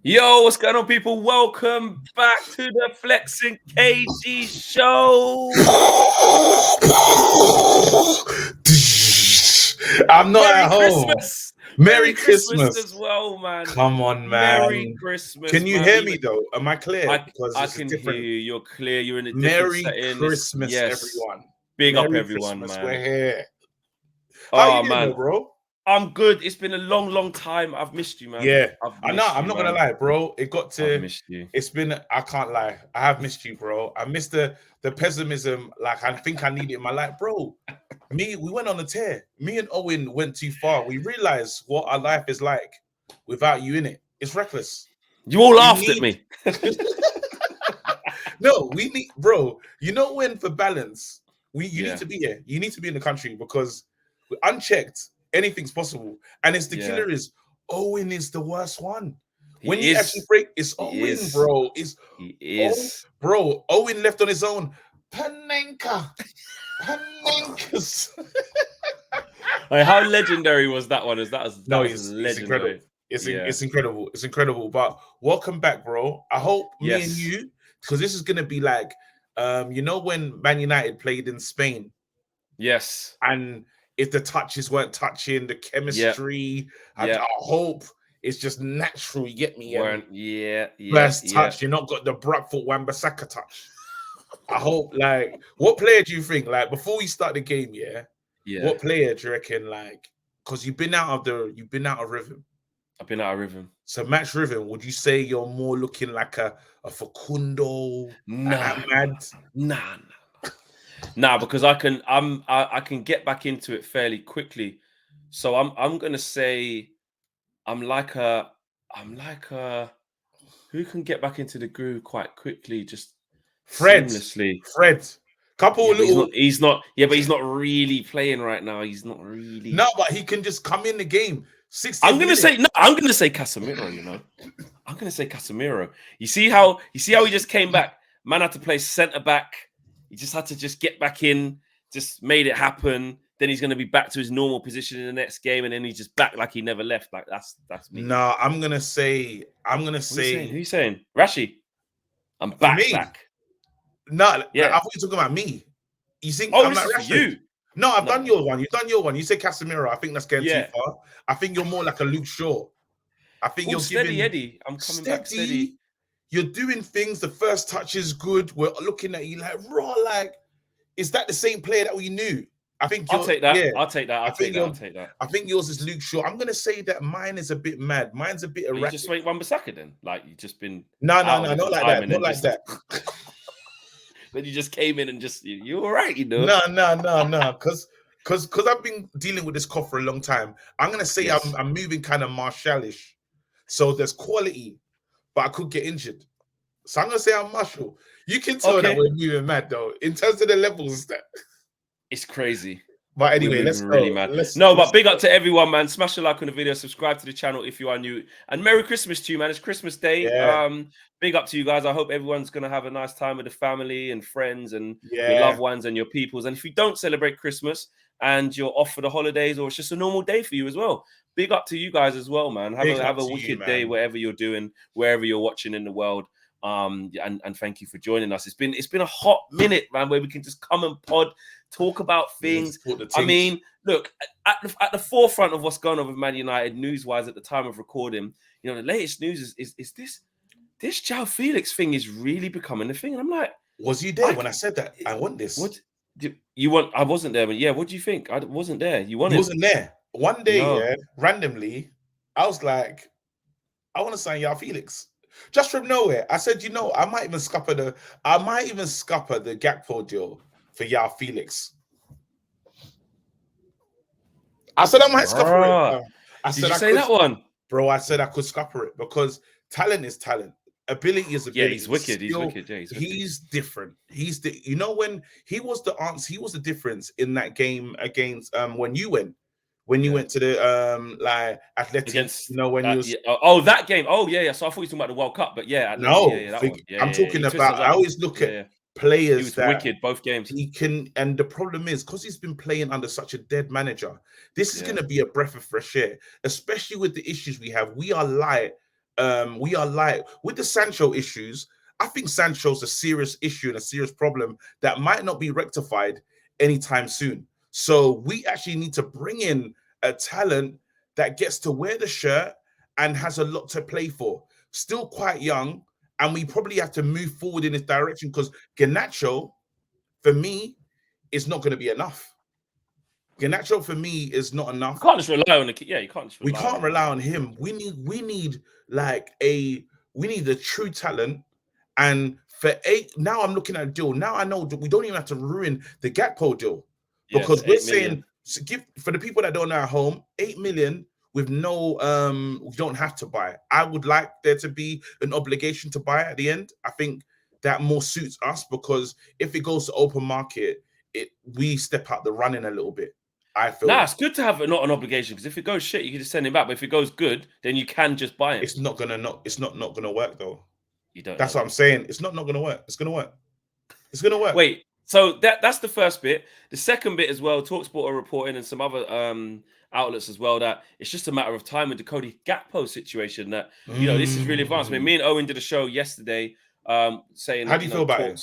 Yo, what's going on, people? Welcome back to the Flex and KG show. I'm not Merry at home. Christmas. Merry Christmas as well, man. Come on, man. Merry Christmas. Can you hear me though? Am I clear? Because I this can is different. hear you. You're clear. You're in a different Merry setting. Christmas, Yes. everyone. Big Merry up, everyone, Christmas. man. We're here. How you doing, man. though, bro? I'm good. It's been a long time. I've missed you, man. Yeah, I'm not gonna lie, bro. It got to. I've missed you. It's been. I can't lie. I have missed you, bro. I missed the pessimism. Like I think I need it in my life, bro. We went on a tear. Me and Owen went too far. We realized what our life is like without you in it. It's reckless. You all laughed at me. No, we need, bro. You know when for balance, you need to be here. You need to be in the country because unchecked, anything's possible. And it's the killer is Owen is the worst one. When you actually break, it's Owen, bro. He is. Bro, Owen left on his own. Panenka. How legendary was that one? It's incredible. It's incredible. It's incredible. But welcome back, bro. I hope me and you, because this is gonna be like, you know, when Man United played in Spain. Yes. And if the touches weren't touching, the chemistry, I hope it's just natural. You get me? First touch, you're not got the Bradford Wan-Bissaka touch. I hope, like, what player do you think, like, before we start the game, what player do you reckon, like, because you've been out of rhythm? I've been out of rhythm. So match rhythm, would you say you're more looking like a Facundo? Nah, because I can get back into it fairly quickly. So I'm gonna say I'm like a who can get back into the groove quite quickly, just seamlessly. Fred. He's not but he's not really playing right now. He's not really. No, but he can just come in the game. I'm gonna say Casemiro, you know. I'm gonna say Casemiro. You see how he just came back? Man had to play centre back. He just had to just get back in, just made it happen. Then he's going to be back to his normal position in the next game, and then he's just back like he never left. Like that's me. No, I'm gonna say. Who are you saying? Rashi. I'm back. No, I thought you were talking about me. You think I'm like Rashi? You? No, I've done your one. You've done your one. You said Casemiro. I think that's getting too far. I think you're more like a Luke Shaw. I think you're steady, Eddie. I'm coming back steady. You're doing things. The first touch is good. We're looking at you like raw. Like, is that the same player that we knew? I think I'll take that. Yeah. I'll take that. I think yours is Luke Shaw. I'm gonna say that mine is a bit mad. Mine's a bit erratic. You just wait Wan-Bissaka then. Like you just been no, not like that. Not like that. Then you just came in and just you all right, you know? No. Because I've been dealing with this cough for a long time. I'm gonna say I'm moving kind of Martialish. So there's quality, but I could get injured. So I'm gonna say I'm Martial. You can tell that we're moving mad though. In terms of the levels, that it's crazy. But anyway, let's go. Really mad. But big up to everyone, man. Smash a like on the video, subscribe to the channel if you are new, and Merry Christmas to you, man. It's Christmas Day. Yeah. Big up to you guys. I hope everyone's gonna have a nice time with the family and friends and your loved ones and your peoples. And if you don't celebrate Christmas and you're off for the holidays, or it's just a normal day for you as well, big up to you guys as well, man. Have a wicked day wherever you're doing, wherever you're watching in the world. And thank you for joining us. It's been a hot minute, man, where we can just come and talk about things. I mean, look, at the forefront of what's going on with Man United news-wise at the time of recording, you know, the latest news is this João Felix thing is really becoming a thing. And I'm like, was you there when I said that? I want this. What you want? I wasn't there, but what do you think? I wasn't there. You wasn't there. One day, randomly, I was like, I want to sign João Felix. Just from nowhere. I said, you know, I might even scupper the Gakpo deal for João Felix. I said I might scupper it. Did you say that one? Bro, I said I could scupper it because talent is talent. Ability is ability. Yeah, he's wicked. He's wicked. Yeah, he's different. You know, when he was the answer, he was the difference in that game against when you went to the like Athletic against, you know, when you was that game. Oh yeah. So I thought you were talking about the World Cup, but I'm talking about. I always look at players. He was wicked both games. He can, and the problem is because he's been playing under such a dead manager. This is going to be a breath of fresh air, especially with the issues we have. We are light we are like with the Sancho issues. I think Sancho's a serious issue and a serious problem that might not be rectified anytime soon. So we actually need to bring in a talent that gets to wear the shirt and has a lot to play for. Still quite young, and we probably have to move forward in this direction because Garnacho, for me, is not going to be enough. Garnacho for me is not enough. You can't just rely on the you can't just we can't rely on him. We need like we need a true talent. And for 8, now I'm looking at a deal. Now I know we don't even have to ruin the Gakpo deal because we're saying give for the people that don't know at home 8 million with no we don't have to buy. I would like there to be an obligation to buy at the end. I think that more suits us because if it goes to open market, we step out the running a little bit. I feel it's good to have not an obligation because if it goes shit, you can just send him back. But if it goes good, then you can just buy him. It's not gonna work though. You don't. That's what I'm saying. It's not gonna work. It's gonna work. It's gonna work. Wait. So that's the first bit. The second bit as well. TalkSport are reporting and some other outlets as well that it's just a matter of time with the Cody Gakpo situation. That this is really advanced. I mean, me and Owen did a show yesterday saying. How do you feel about it?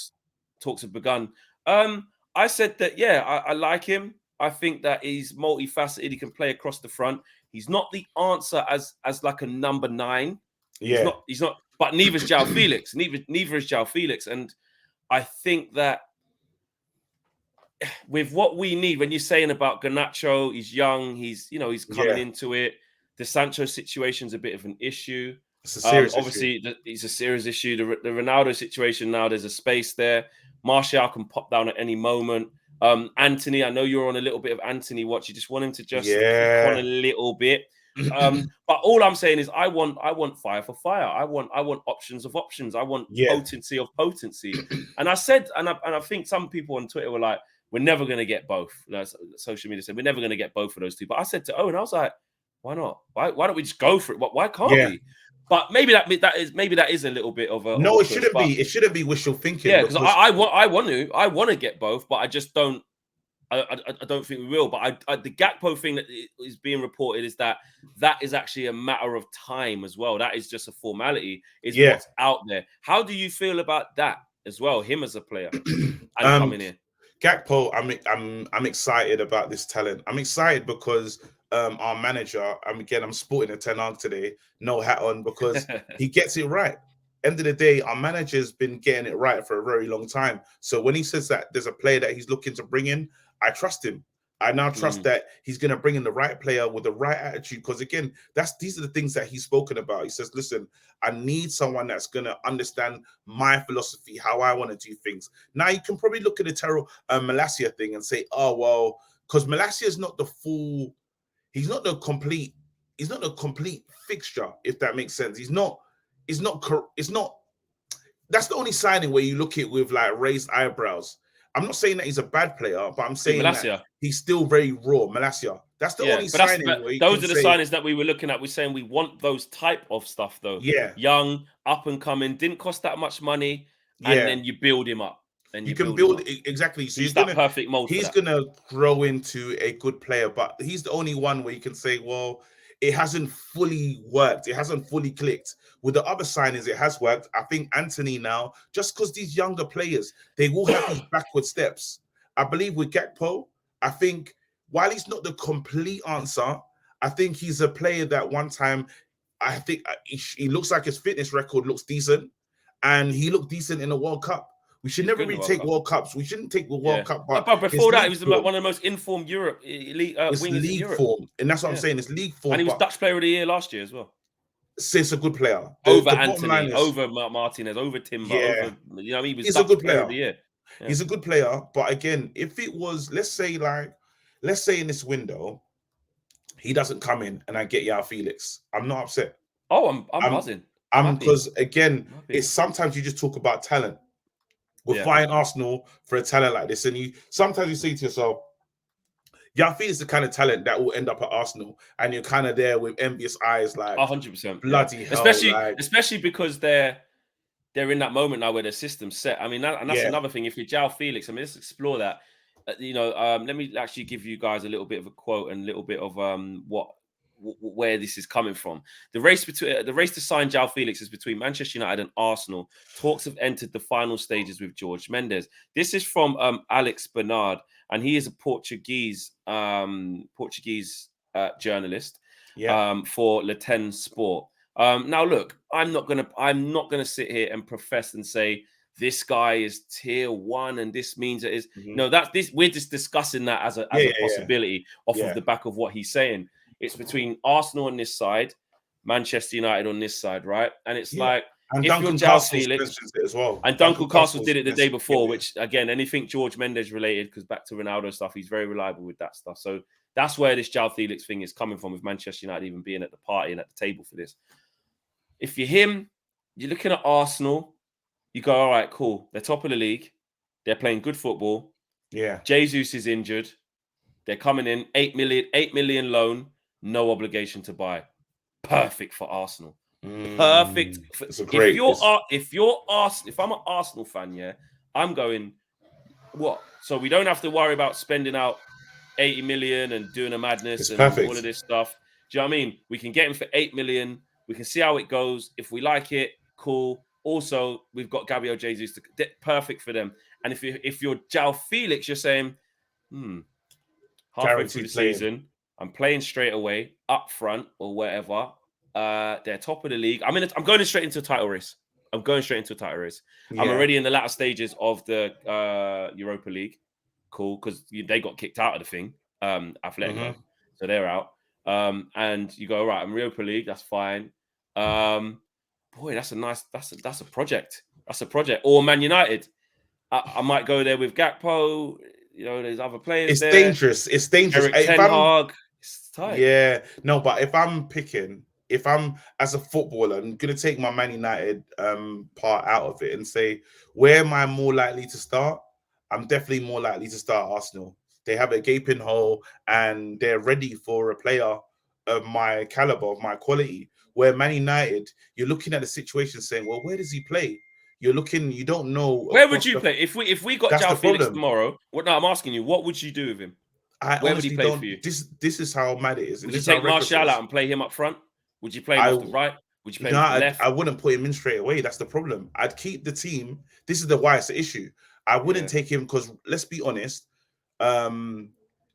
Talks have begun. I said that I like him. I think that he's multifaceted. He can play across the front. He's not the answer as like a number 9. Yeah, he's not. But neither is João Felix. Neither is João Felix. And I think that with what we need, when you're saying about Garnacho, he's young. He's coming into it. The Sancho situation's a bit of an issue. It's a serious obviously, it's a serious issue. The Ronaldo situation now. There's a space there. Martial can pop down at any moment. Anthony, I know you're on a little bit of Anthony watch. You just want him to just kick on a little bit. But all I'm saying is I want fire for fire. I want options of options. I want potency of potency. And I said, and I think some people on Twitter were like, we're never going to get both. Social media said, we're never going to get both of those two. But I said to Owen, I was like, why not? Why don't we just go for it? Why can't we? But maybe that is a little bit of a no. It shouldn't be. It shouldn't be wishful thinking. Yeah, because I want to get both, but I just don't. I don't think we will. But the Gakpo thing that is being reported is that is actually a matter of time as well. That is just a formality. Is what's out there. How do you feel about that as well? Him as a player and coming in. Gakpo, I'm excited about this talent. I'm excited because our manager, I'm sporting a Ten Hag today, no hat on, because he gets it right. End of the day, our manager's been getting it right for a very long time. So when he says that there's a player that he's looking to bring in, I trust him. I now trust that he's going to bring in the right player with the right attitude. Because again, these are the things that he's spoken about. He says, listen, I need someone that's going to understand my philosophy, how I want to do things. Now you can probably look at the Malacia thing and say, oh, well, because Malacia is not the full, he's not the complete fixture, if that makes sense. That's the only signing where you look at it with like raised eyebrows. I'm not saying that he's a bad player, but I'm saying that he's still very raw. Malacia. That's the only signing. Those are the signings that we were looking at. We're saying we want those type of stuff, though. Yeah. Young, up and coming, didn't cost that much money, and then you build him up. And you can build exactly. So he's that perfect mold. He's gonna grow into a good player, but he's the only one where you can say, well, it hasn't fully worked. It hasn't fully clicked. With the other signings, it has worked. I think Anthony now, just because these younger players, they will have these backward steps. I believe with Gakpo, I think while he's not the complete answer, I think he's a player that one time, I think he looks like his fitness record looks decent, and he looked decent in the World Cup. We should never really take World Cups. We shouldn't take the World Cup. But before that, he was one of the most informed wingers in Europe. Form, and that's what I'm saying. It's league form. And he was Dutch Player of the Year last year as well. So it's a good player. Over Anthony, over Martinez, over Timber. Over, he was Dutch Player of the Year. Yeah. He's a good player. But again, if it was, let's say in this window, he doesn't come in and I get João Felix, I'm not upset. Oh, I'm buzzing. Because again, it's sometimes you just talk about talent. We're flying Arsenal for a talent like this, and sometimes you say to yourself, João Felix is the kind of talent that will end up at Arsenal, and you're kind of there with envious eyes, like 100%, bloody hell, especially because they're in that moment now where their system's set. I mean, that's another thing. If you're João Felix, I mean, let's explore that. Let me actually give you guys a little bit of a quote and a little bit of what where this is coming from. The race to sign João Felix is between Manchester United and Arsenal. Talks have entered the final stages with Jorge Mendes. This is from Alex Bernard, and he is a Portuguese journalist for Le 10 Sport. Now, look, I'm not gonna sit here and profess and say this guy is tier 1 and this means it is. No, we're just discussing that as a possibility off of the back of what he's saying. It's between Arsenal on this side, Manchester United on this side, right? And it's like, and if Duncan you're João Felix as well, and Duncan Castles did it the day before, which again, anything Jorge Mendes related, because back to Ronaldo stuff, he's very reliable with that stuff. So that's where this João Felix thing is coming from, with Manchester United even being at the party and at the table for this. If you're him, you're looking at Arsenal, you go, all right, cool. They're top of the league. They're playing good football. Yeah. Jesus is injured. They're coming in, 8 million loan, no obligation to buy. Perfect for Arsenal. Perfect. If I'm an Arsenal fan, I'm going, what? So we don't have to worry about spending out 80 million and doing a madness and all of this stuff. Do you know what I mean? We can get him for 8 million. We can see how it goes. If we like it, cool. Also, we've got Gabriel Jesus. Perfect for them. And if you're João Felix, you're saying, halfway through the season, I'm playing straight away, up front or wherever. They're top of the league. I'm going straight into a title race. I'm already in the latter stages of the Europa League. Cool, because they got kicked out of the thing, Atletico. So they're out. And you go, right, I'm Europa League, that's fine. Boy, that's a project. That's a project. Or Man United. I might go there with Gakpo. You know, there's other players. It's dangerous. It's dangerous. Eric Ten Hag. It's tight. Yeah. No, but if I'm as a footballer, I'm gonna take my Man United part out of it and say, where am I more likely to start? I'm definitely more likely to start Arsenal. They have a gaping hole and they're ready for a player of my caliber, of my quality. Where Man United, you're looking at the situation saying, well, where does he play? You don't know. Where would you play? If we got João Felix tomorrow, I'm asking you, what would you do with him? Where would he play for you? This is how mad it is. Would you take Martial out and play him up front? Would you play him off the right? Would you play him off the left? I wouldn't put him in straight away. That's the problem. I'd keep the team. This is why it's the issue. I wouldn't take him because, let's be honest,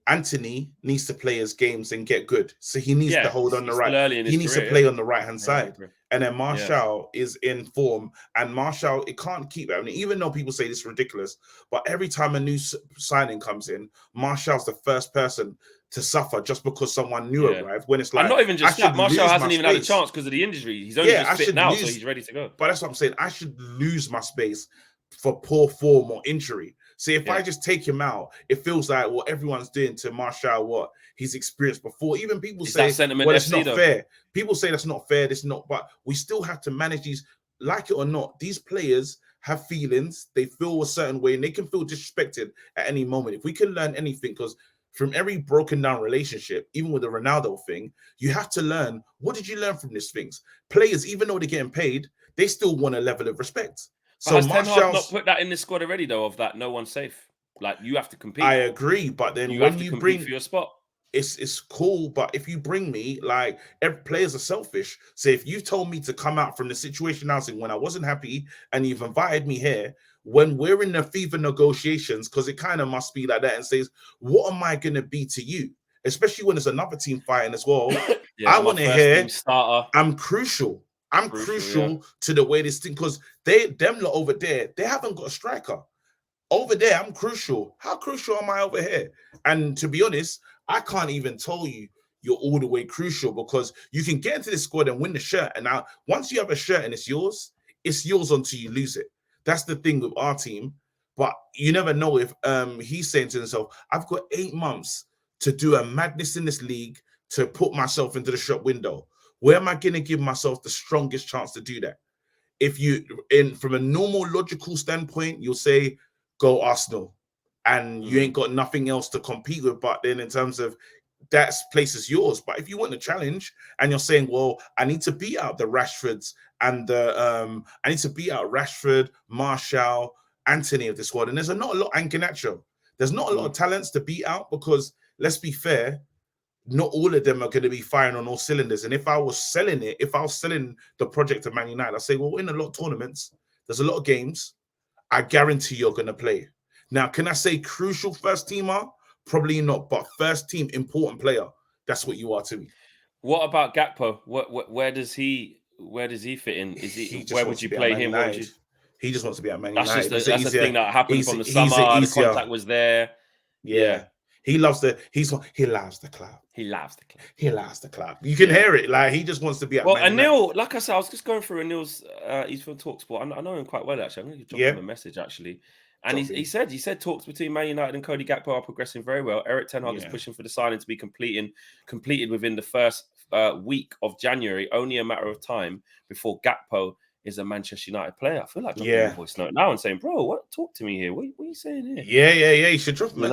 Anthony needs to play his games and get good. So he needs to hold on the right. He needs to play on the right-hand side. And then Martial is in form. And Martial, it can't keep happening. Even though people say this is ridiculous, but every time a new signing comes in, Martial's the first person to suffer just because someone new arrived. When it's like, and not even just that, Martial hasn't even had a chance because of the injury. He's only just fit now, so he's ready to go. But that's what I'm saying. I should lose my space for poor form or injury. See, if I just take him out, it feels like what everyone's doing to Martial, what he's experienced before. Even people say, well, it's not fair. People say that's not fair. That's not, but we still have to manage these, like it or not. These players have feelings. They feel a certain way and they can feel disrespected at any moment. If we can learn anything, because from every broken down relationship, even with the Ronaldo thing, you have to learn, what did you learn from these things? Players, even though they're getting paid, they still want a level of respect. So has Ten Hag not put that in the squad already, though, of that no one's safe? Like, you have to compete. I agree, but then you have to compete for your spot. It's cool, but if you bring me, like, every players are selfish. So if you told me to come out from the situation I was in when I wasn't happy and you've invited me here, when we're in the FIFA negotiations, because it kind of must be like that, and says, what am I going to be to you? Especially when there's another team fighting as well. I want to hear, I'm crucial. I'm crucial to the way this thing, because them lot over there, they haven't got a striker. Over there, I'm crucial. How crucial am I over here? And to be honest, I can't even tell you you're all the way crucial, because you can get into this squad and win the shirt. And now, once you have a shirt and it's yours until you lose it. That's the thing with our team. But you never know if he's saying to himself, I've got 8 months to do a madness in this league to put myself into the shop window. Where am I going to give myself the strongest chance to do that? If you, from a normal logical standpoint, you'll say, go Arsenal. And you ain't got nothing else to compete with. But then in terms of that place is yours. But if you want a challenge and you're saying, well, I need to beat out the Rashfords and I need to beat out Rashford, Martial, Anthony of this squad. And there's not a lot, and Garnacho. There's not a lot of talents to beat out, because let's be fair, not all of them are going to be firing on all cylinders. And if I was selling the project of Man United, I say, well, in a lot of tournaments, there's a lot of games. I guarantee you're going to play. Now, can I say crucial first teamer? Probably not, but first team important player. That's what you are to me. What about Gakpo? Where does he fit in? Is he where would you play him? He just wants to be at Man United. That's the thing that happened from the summer. The contact was there. Yeah. He loves the club. He loves the club. He loves the club. You can hear it. Like, he just wants to be at Man United. Anil, like I said, I was just going through Anil's. He's from TalkSport. I know him quite well, actually. I'm going to drop him a message, actually. And he said talks between Man United and Cody Gakpo are progressing very well. Eric Ten Hag is pushing for the signing to be completed within the first week of January. Only a matter of time before Gakpo is a Manchester United player. I feel like dropping a voice note now and saying, bro, talk to me here. What are you saying here? Yeah. You should drop him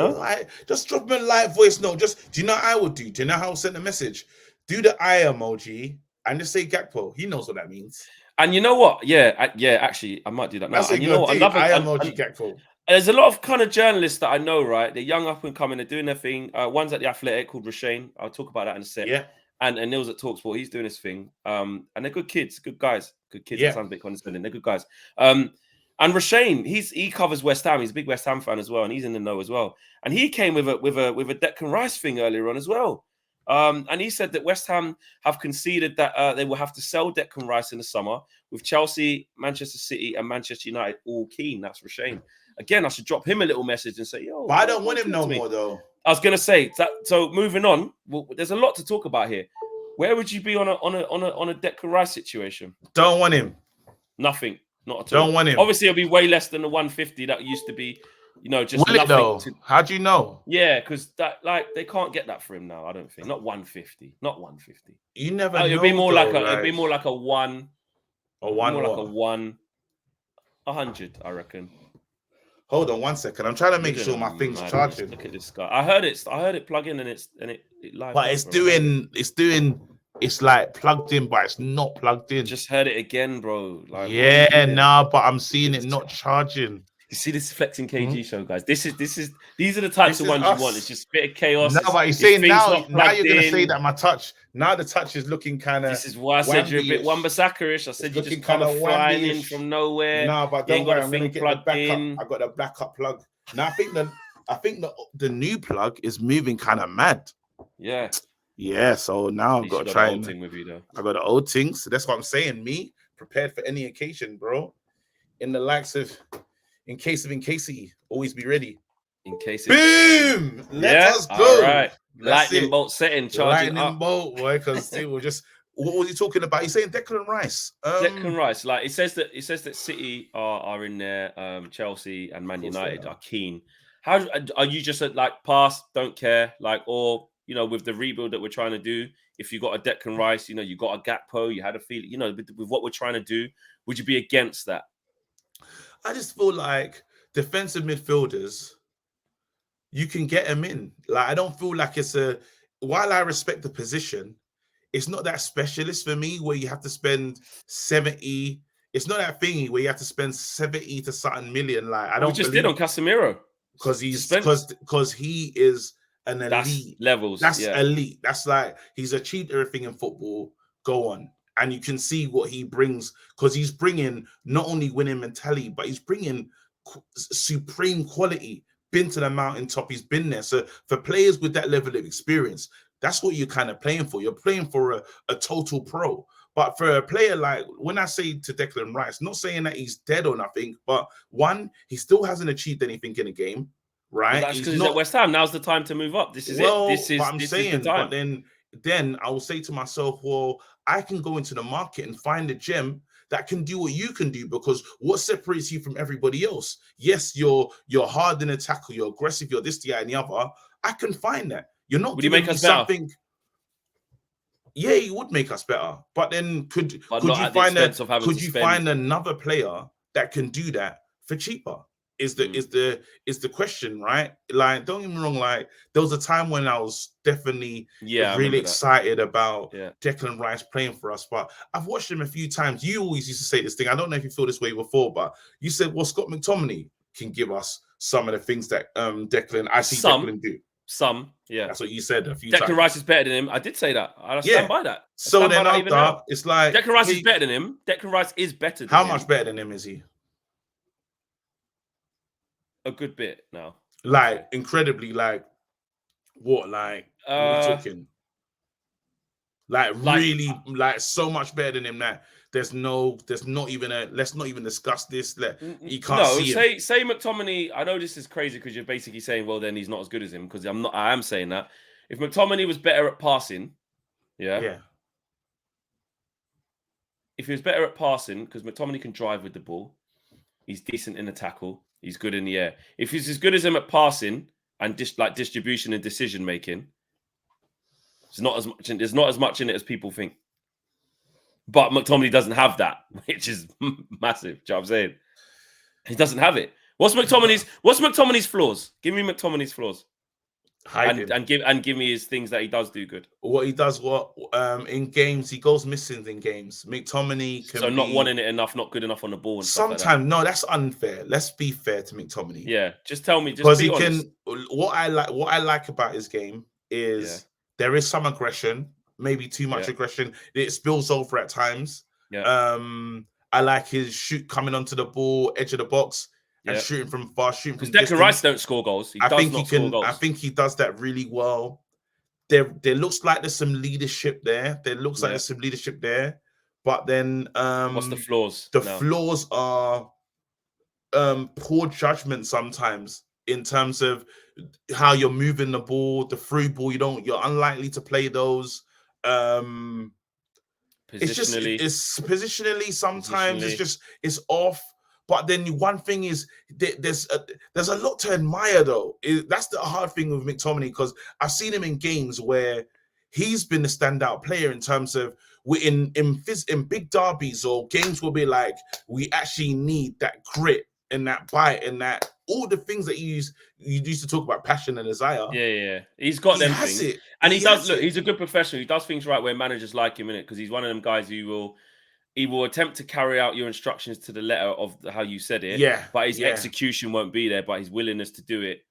just drop him a light voice note. Do you know what I would do? Do you know how I'll send a message? Do the eye emoji and just say Gakpo. He knows what that means. And you know what? Yeah. Actually, I might do that now. And you know what? Gakpo. There's a lot of kind of journalists that I know, right? They're young, up and coming. They're doing their thing. One's at the Athletic called Rashane. I'll talk about that in a sec. Yeah. And Neil's at TalkSport. He's doing his thing. And they're good kids, good guys, good kids. That sounds a bit condescending. They're good guys. And Rashane, he covers West Ham. He's a big West Ham fan as well, and he's in the know as well. And he came with a Declan Rice thing earlier on as well. And he said that West Ham have conceded that they will have to sell Declan Rice in the summer, with Chelsea, Manchester City, and Manchester United all keen. That's Rashane. Again, I should drop him a little message and say, yo. But I don't want him no more, though. I was gonna say that. So moving on, there's a lot to talk about here. Where would you be on a Declan Rice situation? Don't want him. Nothing. Not at all. Don't want him. Obviously, it'll be way less than the 150 that used to be. Just will nothing. How do you know? Yeah, because they can't get that for him now. I don't think. Not 150. Not 150. You never know. It'd be more like a one. A one. More like a 100, I reckon. Hold on 1 second. I'm trying to make sure my thing's charging. Look at this guy. I heard it plug in and it live. But it's like plugged in, but it's not plugged in. Just heard it again, bro. Like, but I'm seeing it not charging. You see this flexing KG show, guys. These are the types of ones you want. It's just a bit of chaos. No, but you're saying now you're gonna say that my touch. Now the touch is looking kind of. This is why I said you're a bit Wan-Bissaka-ish. I said you just kind of flying in from nowhere. No, but don't worry, I'm gonna get the backup. I got a backup plug. Now I think the new plug is moving kind of mad. Yeah. Yeah, so now I've got to try and with you, though. I got the old thing. So that's what I'm saying. Me prepared for any occasion, bro. In case of always be ready. In case. Boom! Let us go. All right. Lightning bolt setting, charging Lightning bolt, boy. Because they were just. What was he talking about? He's saying Declan Rice. Declan Rice. Like it says that City are in there. Chelsea and Man United are keen. How are you just like pass? Don't care. Like or. With the rebuild that we're trying to do, if you got a Declan Rice, you got a Gakpo, you had a feeling, with what we're trying to do, would you be against that? I just feel like defensive midfielders, you can get them in. Like, I don't feel like while I respect the position, it's not that specialist for me where you have to spend 70. It's not that thingy where you have to spend 70 to something million. Like, I don't. We just did on Casemiro. Because he is an elite. That's levels. That's elite. That's like he's achieved everything in football. Go on. And you can see what he brings because he's bringing not only winning mentality, but he's bringing supreme quality. Been to the mountaintop. He's been there. So for players with that level of experience, that's what you're kind of playing for. You're playing for a total pro. But for a player like, when I say to Declan Rice, not saying that he's dead or nothing, but one, he still hasn't achieved anything in a game. Right, that's because he's at West Ham. Now's the time to move up. This is it. This is the time. But then I will say to myself, well, I can go into the market and find a gem that can do what you can do, because what separates you from everybody else? Yes, you're hard in a tackle, you're aggressive, you're this, and the other. I can find that. You're not. Would you make us something? Better? Yeah, he would make us better. But then could you find another player that can do that for cheaper? Is the question, right? Like, don't get me wrong, like there was a time when I was definitely really excited about Declan Rice playing for us, but I've watched him a few times. You always used to say this thing. I don't know if you feel this way before, but you said, well, Scott McTominay can give us some of the things that Declan do. Some. Yeah, that's what you said a few times. times. Rice is better than him. I did say that. I stand by that. So then after, it's like Declan Rice is better than him. Declan Rice is better than him. How much better than him is he? A good bit now. Like incredibly, like what? Like what are we talking? Like really, like so much better than him that there's not even a. Let's not even discuss this. You can't see him. Say McTominay. I know this is crazy because you're basically saying, well, then he's not as good as him. Because I'm not. I am saying that if McTominay was better at passing, yeah. If he was better at passing, because McTominay can drive with the ball, he's decent in the tackle. He's good in the air. If he's as good as him at passing and distribution and decision making, there's not as much in it as people think. But McTominay doesn't have that, which is massive. Do you know what I'm saying? He doesn't have it. What's McTominay's flaws? Give me McTominay's flaws. And give me his things that he does do good. What he does, in games, he goes missing in games. McTominay can not wanting it enough, not good enough on the ball. And sometimes stuff like that. No, that's unfair. Let's be fair to McTominay. Yeah, just tell me. Because he honest. What I like about his game is there is some aggression, maybe too much aggression. It spills over at times. Yeah. I like his shoot coming onto the ball, edge of the box. And shooting from far, shooting from distance. Declan Rice don't score goals. I think he does that really well. There looks like there's some leadership there. But then what's the flaws? The flaws are poor judgment sometimes in terms of how you're moving the ball, the through ball. You're unlikely to play those. Positionally, it's positionally sometimes it's off. But then one thing is there's a lot to admire though. That's the hard thing with McTominay, because I've seen him in games where he's been the standout player in terms of in big derbies or games will be like, we actually need that grit and that bite and that all the things that you used to talk about, passion and desire. Yeah. He's got them things. It. And he does look, he's a good professional. He does things right where managers like him in it, because he's one of them guys who will attempt to carry out your instructions to the letter of how you said it. Yeah. But his execution won't be there. But his willingness to do it,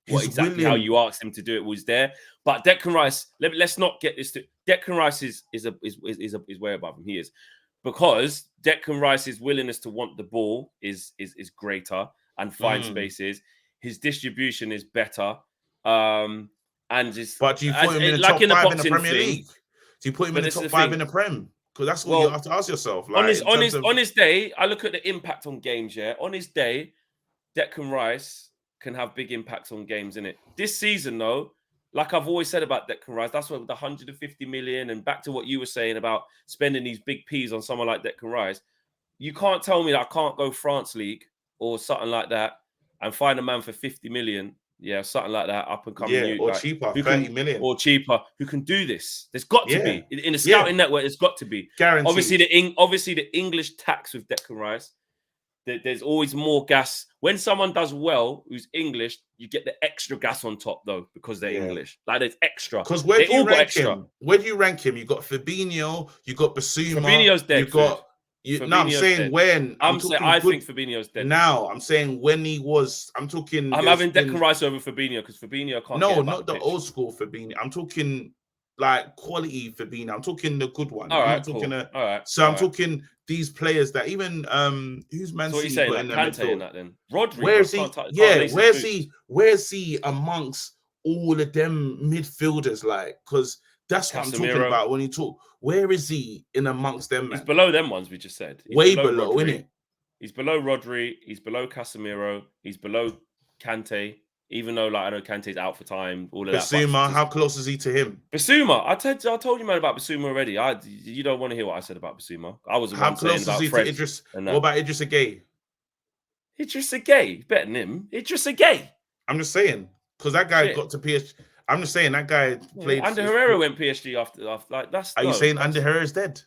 how you asked him to do it, was there. But Declan Rice, let's not get this. Declan Rice is way above him. He is, because Declan Rice's willingness to want the ball is greater and find spaces. His distribution is better. But do you put him in the top 5 in the Premier League? Do you put him in the top 5 in the Prem? Because that's what you have to ask yourself. Like, on his day, I look at the impact on games. Yeah, on his day, Declan Rice can have big impacts on games, innit? This season, though, like I've always said about Declan Rice, that's what the 150 million, and back to what you were saying about spending these big P's on someone like Declan Rice. You can't tell me that I can't go France League or something like that and find a man for 50 million. Yeah, something like that, up and coming. Or cheaper, 30 million. Or cheaper, who can do this. There's got to be. In a scouting network, there's got to be. Guaranteed. Obviously, the English tax with Declan Rice, there's always more gas. When someone does well, who's English, you get the extra gas on top, though, because they're English. Like, there's extra. Because where do you rank him? Where do you rank him? You got Fabinho, you got Basuma. Fabinho's dead. You got... No, I'm saying dead. When. I think Fabinho's dead. Now, I'm saying when he was. I'm talking. I'm having Declan Rice over Fabinho because Fabinho can't. No, not the old school Fabinho. I'm talking like quality Fabinho. I'm talking the good one. I'm talking these players that even who's Man City. So what are you saying? Like Kante in that then? Rodri. Where's he amongst all of them midfielders? Like, because that's what I'm talking about when you talk. Where is he in amongst them? He's below them ones we just said. Way below, isn't it? He's below Rodri. He's below Casemiro. He's below Kante. Even though, like, I know Kante's out for time. All of Basuma, that. How close is he to him? Basuma, I told you, man, about Basuma already. You don't want to hear what I said about Basuma. I was the one saying about Fred. Idris? What about Idris Gueye? Idris Gueye, better than him. Idris Gueye. I'm just saying, because that guy got to PSG. I'm just saying that guy played. Ander Herrera went PSG after like that's. Are you saying Ander Herrera's dead?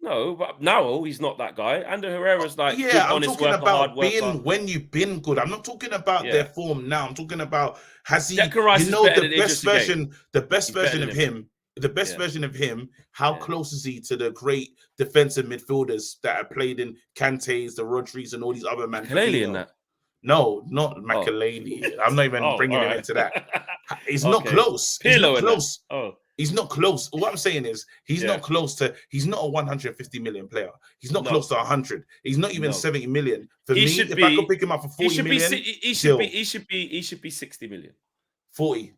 No, but now he's not that guy. Ander Herrera's like good, I'm honest talking worker, about hard worker. when you've been good. I'm not talking about their form now. I'm talking about has he? The best version of him. The best version of him. How close is he to the great defensive midfielders that have played in Kante's, the Rodriguez, and all these other men? Makelele in that. No, not Makelele. I'm not even bringing him into that. He's not close. He's not close. Oh. He's not close. What I'm saying is he's not close to. He's not a 150 million player. He's not close to 100. He's not even 70 million. For me, if I could pick him up for 40 million, he should be 60 million. 40.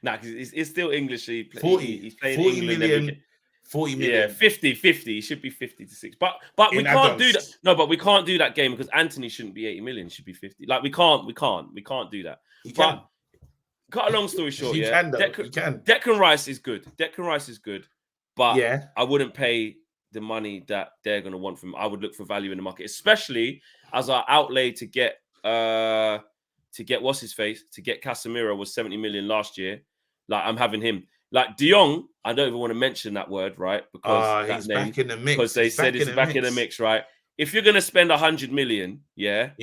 Nah, because it's still English. 40. He's playing 40 England million. 40 million. Yeah, 50. He should be 50 to 6. But we can't do that. No, but we can't do that game because Anthony shouldn't be 80 million. He should be 50. Like we can't do that. You can. Cut a long story short, you can. Declan Rice is good. But I wouldn't pay the money that they're going to want from him. I would look for value in the market, especially as our outlay to get what's his face, to get Casemiro was 70 million last year. Like I'm having him. Like De Jong, I don't even want to mention that word, right? Because he's back in the mix. Because they said it's back in the mix, right? If you're going to spend 100 million, get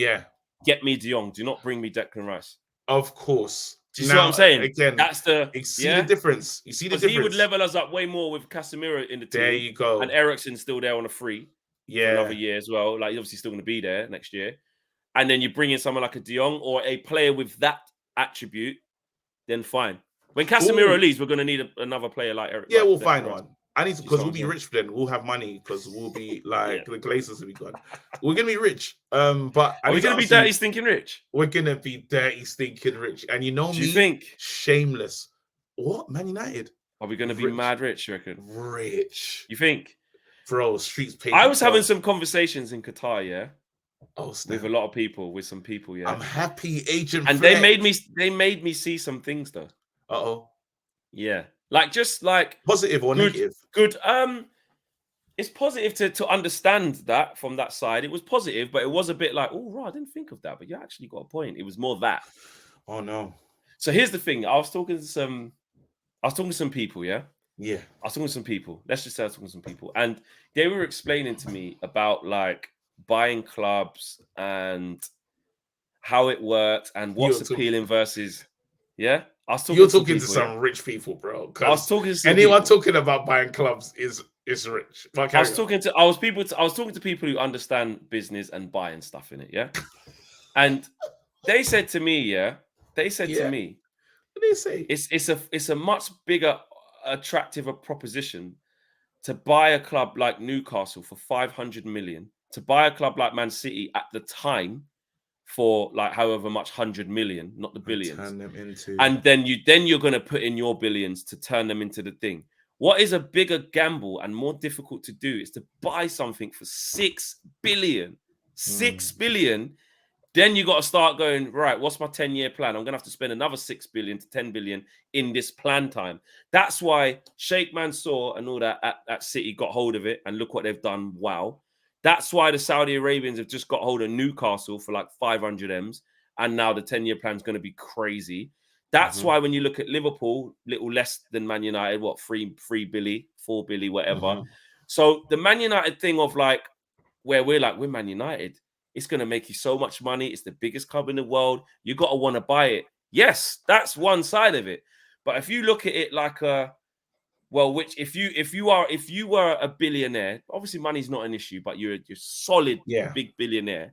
me De Jong. Do not bring me Declan Rice. Of course. Do you see what I'm saying? Again, that's the the difference. You see the difference. He would level us up way more with Casemiro in the team. There you go. And Eriksen's still there on a free. For another year as well. Like he's obviously still going to be there next year. And then you bring in someone like a De Jong or a player with that attribute, then fine. When Casemiro leaves, we're going to need another player like Eric. Yeah, we'll find one. I need to, because we'll be rich then. We'll have money because we'll be like the Glazers will be gone. We're gonna be rich. But are we gonna be dirty, stinking rich? We're gonna be dirty, stinking rich. And you know me, you think shameless. What? Man United? Are we gonna be mad rich, you reckon? Rich. You think? Bro, streets pay. I was having some conversations in Qatar, with a lot of people, with some people, I'm happy, Agent and Fleck. they made me see some things though. Yeah. Like just like positive or negative? Good. It's positive to understand that from that side. It was positive, but it was a bit like, oh, right, I didn't think of that, but you actually got a point. It was more that. Oh no. So here's the thing. I was talking to some people, Yeah. I was talking to some people. Let's just say I was talking to some people. And they were explaining to me about like buying clubs and how it works and what's appealing versus You're talking to some rich people, bro. I was talking to anyone talking about buying clubs is rich. I was talking to people who understand business and buying stuff in it, and they said to me, to me, what do they say? It's a much bigger, attractive proposition to buy a club like Newcastle for 500 million, to buy a club like Man City at the time for like however much 100 million, not the billions, turn them into... and then you're going to put in your billions to turn them into the thing. What is a bigger gamble and more difficult to do is to buy something for 6 billion. 6 billion. Then you got to start going, right, what's my 10-year plan? I'm going to have to spend another 6 billion to 10 billion in this plan time. That's why Sheikh Mansour and all that at City got hold of it, and look what they've done. Wow. That's why the Saudi Arabians have just got hold of Newcastle for like 500 M's, and now the 10-year plan is going to be crazy. That's why when you look at Liverpool, little less than Man United, 3 billion, 4 billion, whatever. So the Man United thing of like, where we're Man United, it's going to make you so much money. It's the biggest club in the world. You got to want to buy it. Yes, that's one side of it. But if you look at it like if you were a billionaire, obviously money's not an issue, but you're solid big billionaire.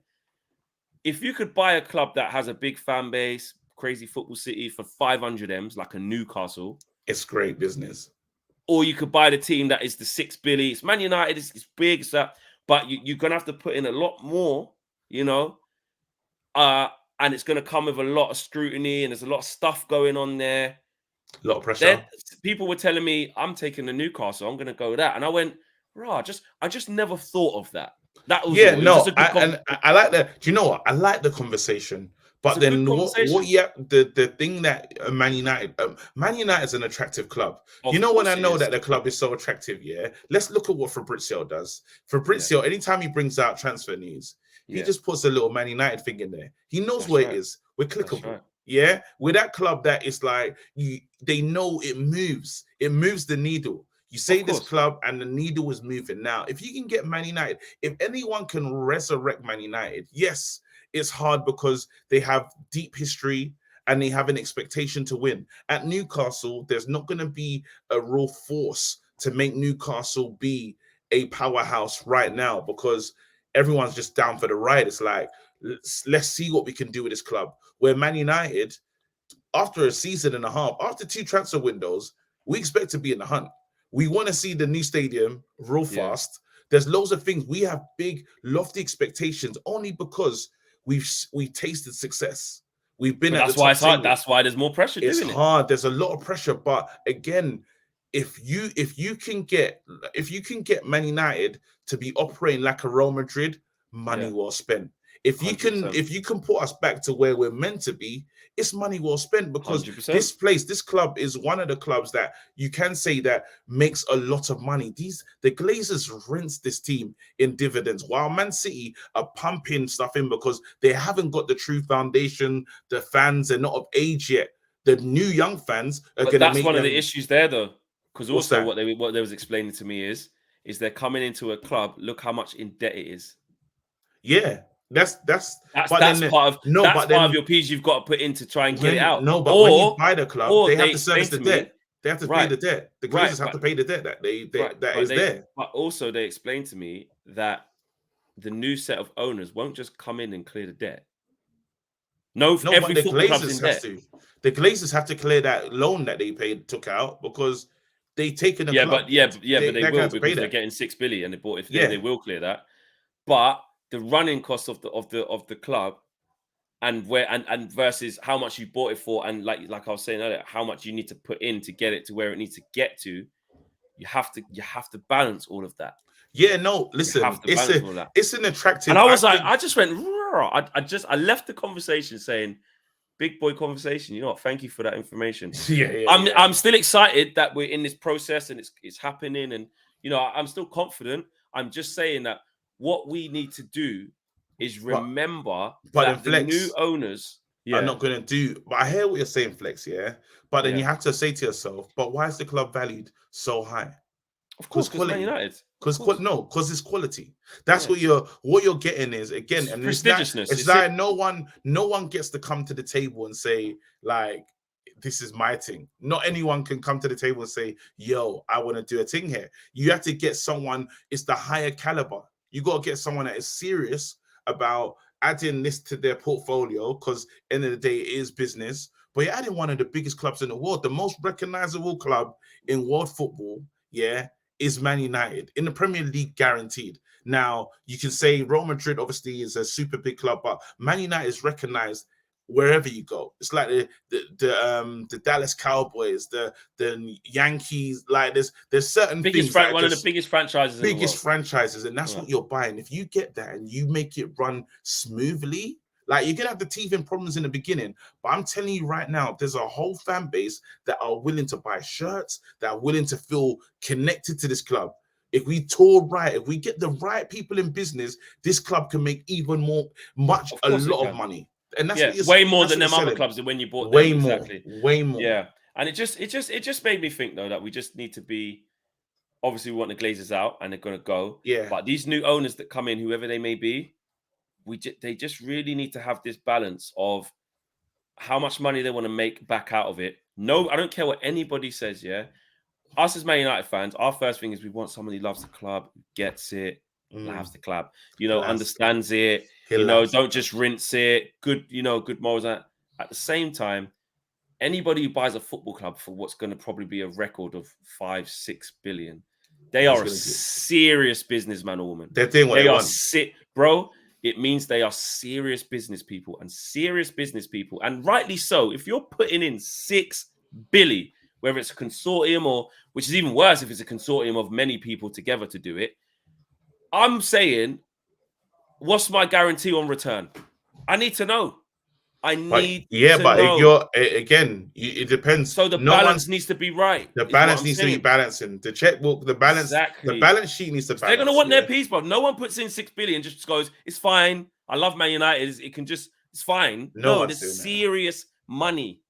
If you could buy a club that has a big fan base, crazy football city for 500 M's, like a Newcastle, it's great business. Or you could buy the team that is the 6 billion. It's Man United, it's big, but you're gonna have to put in a lot more, and it's gonna come with a lot of scrutiny, and there's a lot of stuff going on there. A lot of pressure. Then people were telling me, I'm taking the Newcastle, I'm going to go with that. And I went, I just never thought of that. That was I like that. Do you know what? I like the conversation. But then the thing that Man United is an attractive club. When I know that the club is so attractive, let's look at what Fabrizio does. Fabrizio, anytime he brings out transfer news, he just puts a little Man United thing in there. He knows where it is. We're clickable. Yeah, with that club that is like they know it moves the needle. You say this club and the needle is moving. Now, if you can get Man United, if anyone can resurrect Man United, yes, it's hard because they have deep history and they have an expectation to win. At Newcastle, there's not going to be a real force to make Newcastle be a powerhouse right now because everyone's just down for the ride. It's like, let's see what we can do with this club. Where Man United, after a season and a half, after 2 transfer windows, we expect to be in the hunt. We want to see the new stadium real fast. There's loads of things. We have big, lofty expectations only because we've tasted success. We've been at the top. That's why it's hard. That's why there's more pressure. It's hard. There's a lot of pressure. But again, if you can get Man United to be operating like a Real Madrid, money well spent. If you 100%. can put us back to where we're meant to be, it's money well spent, because 100%. This club is one of the clubs that you can say that makes a lot of money. The Glazers rinse this team in dividends, while Man City are pumping stuff in because they haven't got the true foundation. The fans are not of age yet. The new young fans are going to make. That's one of the issues there, though, because also what they was explaining to me is they're coming into a club. Look how much in debt it is. Yeah. That's part of your piece you've got to put in to try and get it out. No, but when you buy the club, they have to service the debt. They have to pay the debt. The Glazers have to pay the debt that is there. But also, they explained to me that the new set of owners won't just come in and clear the debt. No, every the football club's in debt. The Glazers have to clear that loan that they took out, because they taken but they will, because they're getting 6 billion and they bought. They will clear that, but the running cost of the club and versus how much you bought it for, and like I was saying earlier, how much you need to put in to get it to where it needs to get to, you have to balance all of that. Yeah, no, listen, it's an attractive. And I was I left the conversation saying, big boy conversation. You know what? Thank you for that information. I'm still excited that we're in this process and it's happening, and I'm still confident. I'm just saying that what we need to do is remember that the new owners are not going to do. But I hear what you're saying, Flex. Yeah, but then you have to say to yourself, but why is the club valued so high? Of course, because Man United. Because it's quality. That's what you're getting is, again, and prestigiousness. It's like no one gets to come to the table and say, like, this is my thing. Not anyone can come to the table and say, yo, I want to do a thing here. You have to get someone, it's the higher caliber. You got to get someone that is serious about adding this to their portfolio, because end of the day, it is business. But you're adding one of the biggest clubs in the world, the most recognizable club in world football, is Man United. In the Premier League, guaranteed. Now, you can say Real Madrid obviously is a super big club, but Man United is recognized wherever you go. It's like the Dallas Cowboys, the Yankees. Like there's certain things. One of the biggest franchises. And that's what you're buying. If you get that and you make it run smoothly, like, you're gonna have the teething problems in the beginning, but I'm telling you right now, there's a whole fan base that are willing to buy shirts, that are willing to feel connected to this club. If we tour right, if we get the right people in business, this club can make even more, a lot of money. And that's way more than them other clubs than when you bought them. Way more. Yeah. And it just made me think, though, that we just need to be, obviously we want the Glazers out and they're gonna go. Yeah. But these new owners that come in, whoever they may be, they just really need to have this balance of how much money they want to make back out of it. No, I don't care what anybody says, Us as Man United fans, our first thing is we want someone who loves the club, who gets it, loves the club, understands it, don't just rinse it, good morals. At the same time, anybody who buys a football club for what's going to probably be a record of 5-6 billion, they are a serious businessman or woman. They're doing what they want. Bro. It means they are serious business people, and rightly so. If you're putting in 6 billion, whether it's a consortium or, which is even worse, if it's a consortium of many people together to do it, I'm saying, what's my guarantee on return? I need to know. If you're it depends. So the balance needs to be right. The balance needs to be balancing. The checkbook, the balance, the balance sheet needs to balance. They're gonna want their piece, bro. No one puts in 6 billion just goes, it's fine. I love Man United. It's fine. No, there's serious money.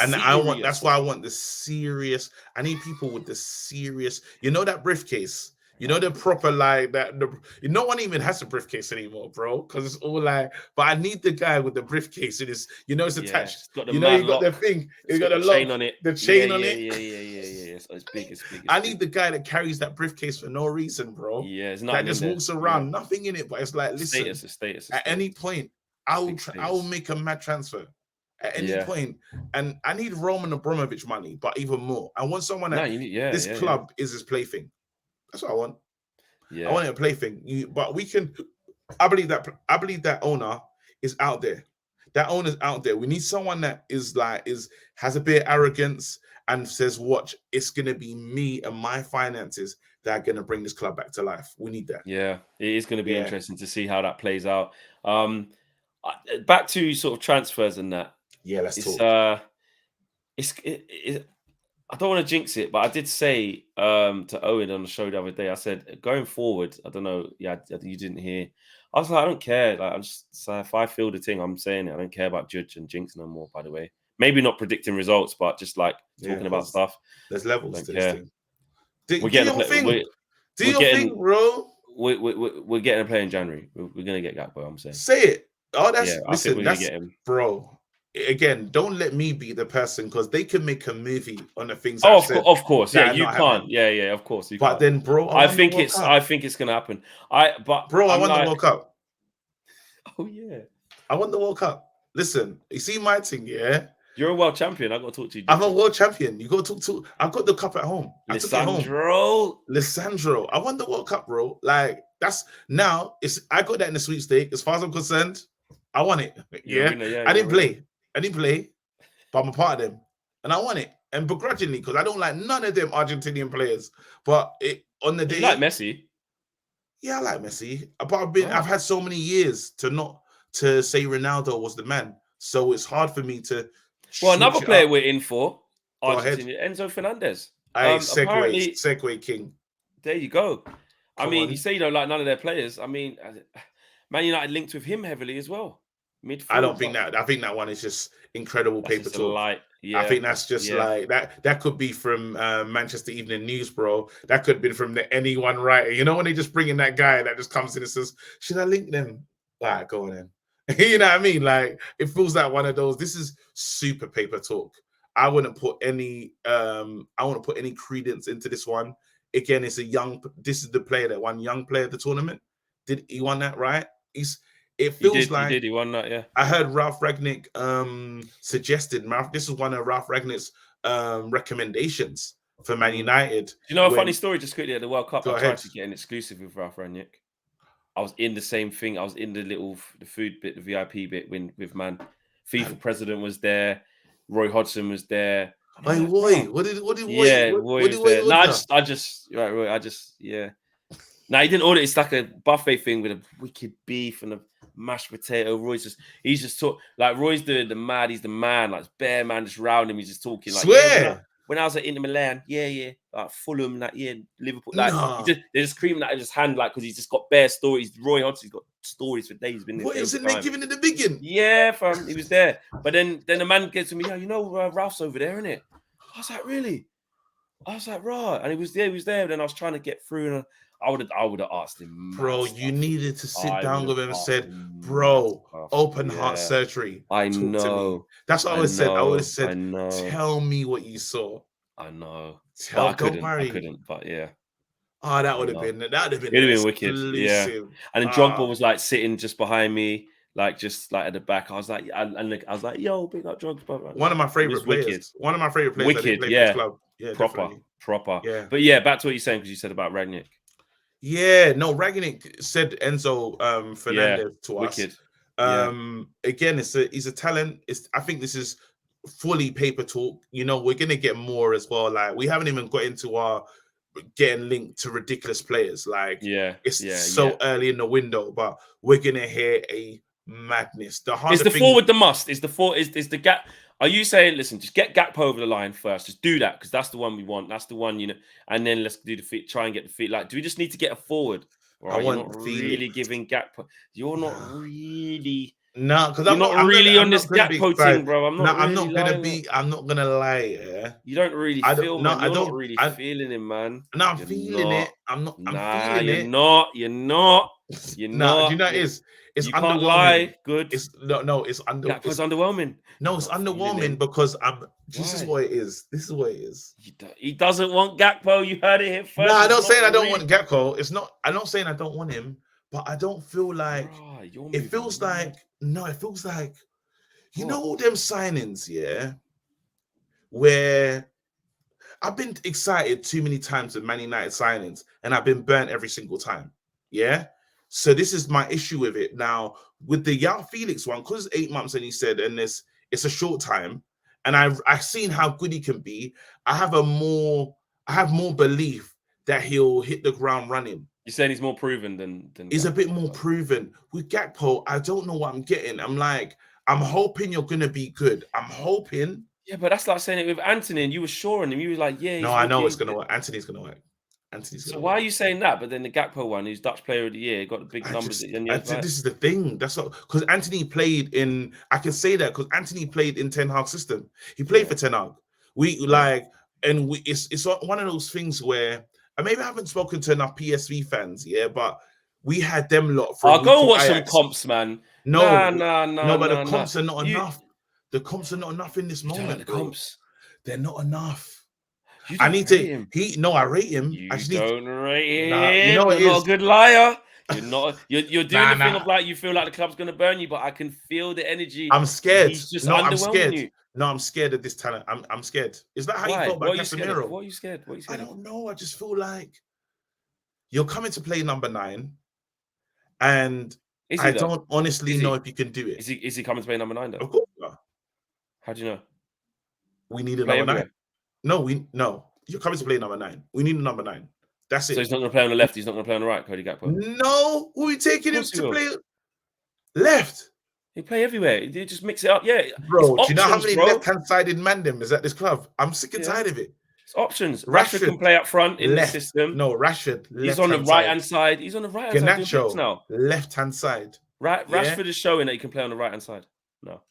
And that's why I want the serious. I need people with the serious. That briefcase. The proper, like that. No one even has a briefcase anymore, bro, because it's all like. But I need the guy with the briefcase. It is, it's attached. It's got the you got the thing. You got the chain on it. The chain on it. Yeah. So it's big. I need the guy that carries that briefcase for no reason, bro. Yeah, it's not that just walks around, nothing in it, but it's like, listen. Status. At any point, I will make a mad transfer. at any point. And I need Roman Abramovich money, but even more. I want someone that this club is his plaything. That's what I want. I want it a plaything. But we can. I believe that owner is out there. That owner's out there. We need someone that has a bit of arrogance and says, "Watch, it's gonna be me and my finances that are gonna bring this club back to life." We need that. Yeah, it is going to be interesting to see how that plays out. Back to sort of transfers and that. Yeah, let's talk. I don't want to jinx it, but I did say to Owen on the show the other day, I said, going forward, I don't know, you didn't hear. I was like, I don't care. Like, I'm just if I feel the thing, I'm saying it. I don't care about judge and jinx no more, by the way. Maybe not predicting results, but just like talking about stuff. There's levels to this thing. We're getting a thing. Do your thing, bro. We're getting a player in January. We're gonna get Gakpo, I'm saying. Say it. Oh, listen, that's get him. Bro. Again, don't let me be the person, because they can make a movie on the things. Of course, yeah, you can't. Yeah, of course. But then, bro, I think it's gonna happen. I want the World Cup. Oh yeah, I want the World Cup. Listen, you see my thing, yeah. You're a world champion. I got to talk to you. I'm a world champion. You got to talk to. I've got the cup at home. Lisandro. I won the World Cup, bro. Like I got that in the sweepstake. As far as I'm concerned, I won it. Yeah. I didn't play, but I'm a part of them, and I won it, and begrudgingly, because I don't like none of them Argentinian players. But on the day, you like Messi. Yeah, I like Messi. But I've had so many years to say Ronaldo was the man, so it's hard for me to. Well, another player we're in for Argentina, Enzo Fernandez. Segue king. There you go. I mean, you say you don't like none of their players. I mean, Man United linked with him heavily as well. Midfield. I don't think that. I think that one is just incredible paper talk. Yeah, I think that's just like that. That could be from Manchester Evening News, bro. That could be from the anyone writer. You know, when they just bring in that guy that just comes in and says, "Should I link them?" Like, go on then. You know what I mean? Like, it feels like one of those. This is super paper talk. I wouldn't put any credence into this one. Again, this is the player that won Young Player of the tournament. Did he won that, right? He won that, yeah. I heard Ralph Rangnick suggested, this is one of Ralph Rangnick's recommendations for Man United. You know a funny story just quickly at the World Cup? I tried to get an exclusive with Ralph Rangnick. I was in the same thing. I was in the food bit, the VIP bit with man. FIFA president was there. Roy Hodgson was there. Hey, Roy, what did Roy was there. No, I just yeah. No, he didn't order. It's like a buffet thing with a wicked beef and a mashed potato. He's just talk like Roy's the mad. He's the man, like bear man, just round him. He's just talking like. Swear. When I was at Inter Milan, like Fulham, like Liverpool, like they're just screaming at his hand, like because he's just got bare stories. Roy Hodgson's got stories for days. He's been what isn't they giving it the biggin? Yeah, fam, he was there. But then the man gets to me, Ralph's over there, isn't it? I was like, really? I was like, right, and he was there. And then I was trying to get through, and I would have asked him, bro. You needed to sit down with him and said, bro, open heart surgery. I know. That's what I would have said. I would have said, tell me what you saw. I know. I couldn't, but yeah. Oh, that would have been wicked. Yeah. And then Drogba was like sitting just behind me, like just like at the back. I was like, yo, big up Drogba. One of my favorite players. One of my favorite players. Wicked, yeah. Club. Yeah, proper. Yeah. But yeah, back to what you're saying, because you said about Rangnick. Yeah, no, Rangnick said Enzo Fernandez to us. Wicked. Again, he's a talent. I think this is fully paper talk. You know, we're gonna get more as well. Like, we haven't even got into our getting linked to ridiculous players. Like, it's so early in the window, but we're gonna hear a madness. Is the gap? Are you saying, listen, just get Gakpo over the line first? Just do that, because that's the one we want. That's the one, and then let's do the feet. Try and get the feet. Like, do we just need to get a forward? Or are you not really giving Gakpo? You're not really. No, because I'm not really on this Gakpo thing, bro. I'm not gonna lie. Yeah. You don't really feel. No, you're not really feeling it, man. No, I'm feeling it. I'm feeling it. You're not. Do you know it is? It's you underwhelming. Can't lie. Good. It's underwhelming. It's underwhelming. No, it's underwhelming because this is what it is. This is what it is. He doesn't want Gakpo. You heard it here first. No, I don't say I don't want Gakpo. It's not. I'm not saying I don't want him, but I don't feel like it feels like You know all them signings, yeah, where I've been excited too many times with Man United signings, and I've been burnt every single time. Yeah. So this is my issue with it now with the Felix one, because 8 months, and he said, and it's a short time, and I've seen how good he can be. I have more belief that he'll hit the ground running. You're saying he's more proven than he's Gakpo. A bit more proven. With Gakpo, I don't know what I'm getting. I'm hoping you're gonna be good. I'm hoping. Yeah, but that's like saying it with Anthony, and you were sure on him. You were like, yeah, no, I know it's gonna work. Anthony's gonna work. So why are you saying that? But then the Gakpo one, who's Dutch Player of the Year, got the big numbers. This is the thing. That's what, because Anthony played in. I can say that because Anthony played in Ten Hag's system. He played for Ten Hag. It's one of those things where maybe I haven't spoken to enough PSV fans, but we had them lot. I'll go and watch some comps, man. No, but the comps are not enough. The comps are not enough in this moment. The comps, they're not enough. I need to. I rate him. You don't rate him. You know you're not a good liar. You're not. You're doing the thing of like you feel like the club's gonna burn you, but I can feel the energy. I'm scared. He's just I'm scared. You. No, I'm scared of this talent. I'm scared. Is that how you felt about Casemiro? What are you scared? I don't know. I just feel like you're coming to play number 9, and I don't honestly know if you can do it. Is he coming to play number 9 though? Of course. How do you know? We need a number 9. No, you're coming to play number 9. We need a number 9. That's it. So he's not going to play on the left. He's not going to play on the right, Cody Gakpo. No, we're taking him to play left. He play everywhere. He just mix it up. Yeah, bro. Do you know how many left-hand sided mandem is at this club? I'm sick and tired of it. It's options. Rashford can play up front in the system. No, Rashford. He's on the right-hand side. He's on the right-hand side now. Left-hand side. Right. Rashford is showing that he can play on the right-hand side. No.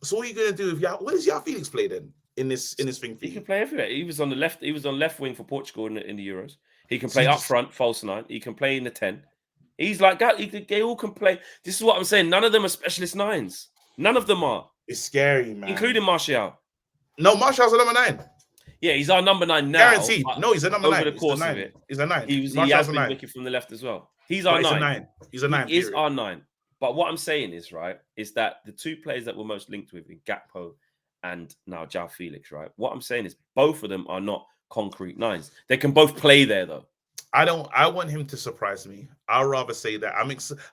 So what are you gonna do if where does Felix play then? In this thing, he can play everywhere. He was on the left. He was on left wing for Portugal in the Euros. He can play up front, false 9. He can play in the 10. He's like that. They all can play. This is what I'm saying. None of them are specialist 9s. None of them are. It's scary, man. Including Martial. No, Martial's a number 9. Yeah, he's our number 9 now. Guaranteed. No, he's a number 9. Over the course of it, he's a 9. He has been wicked from the left as well. He's our 9. He's a 9. He is our 9. But what I'm saying is that the two players that we're most linked with, Gakpo and now João Felix, right? What I'm saying is both of them are not concrete 9s. They can both play there though. I want him to surprise me. I'd rather say that.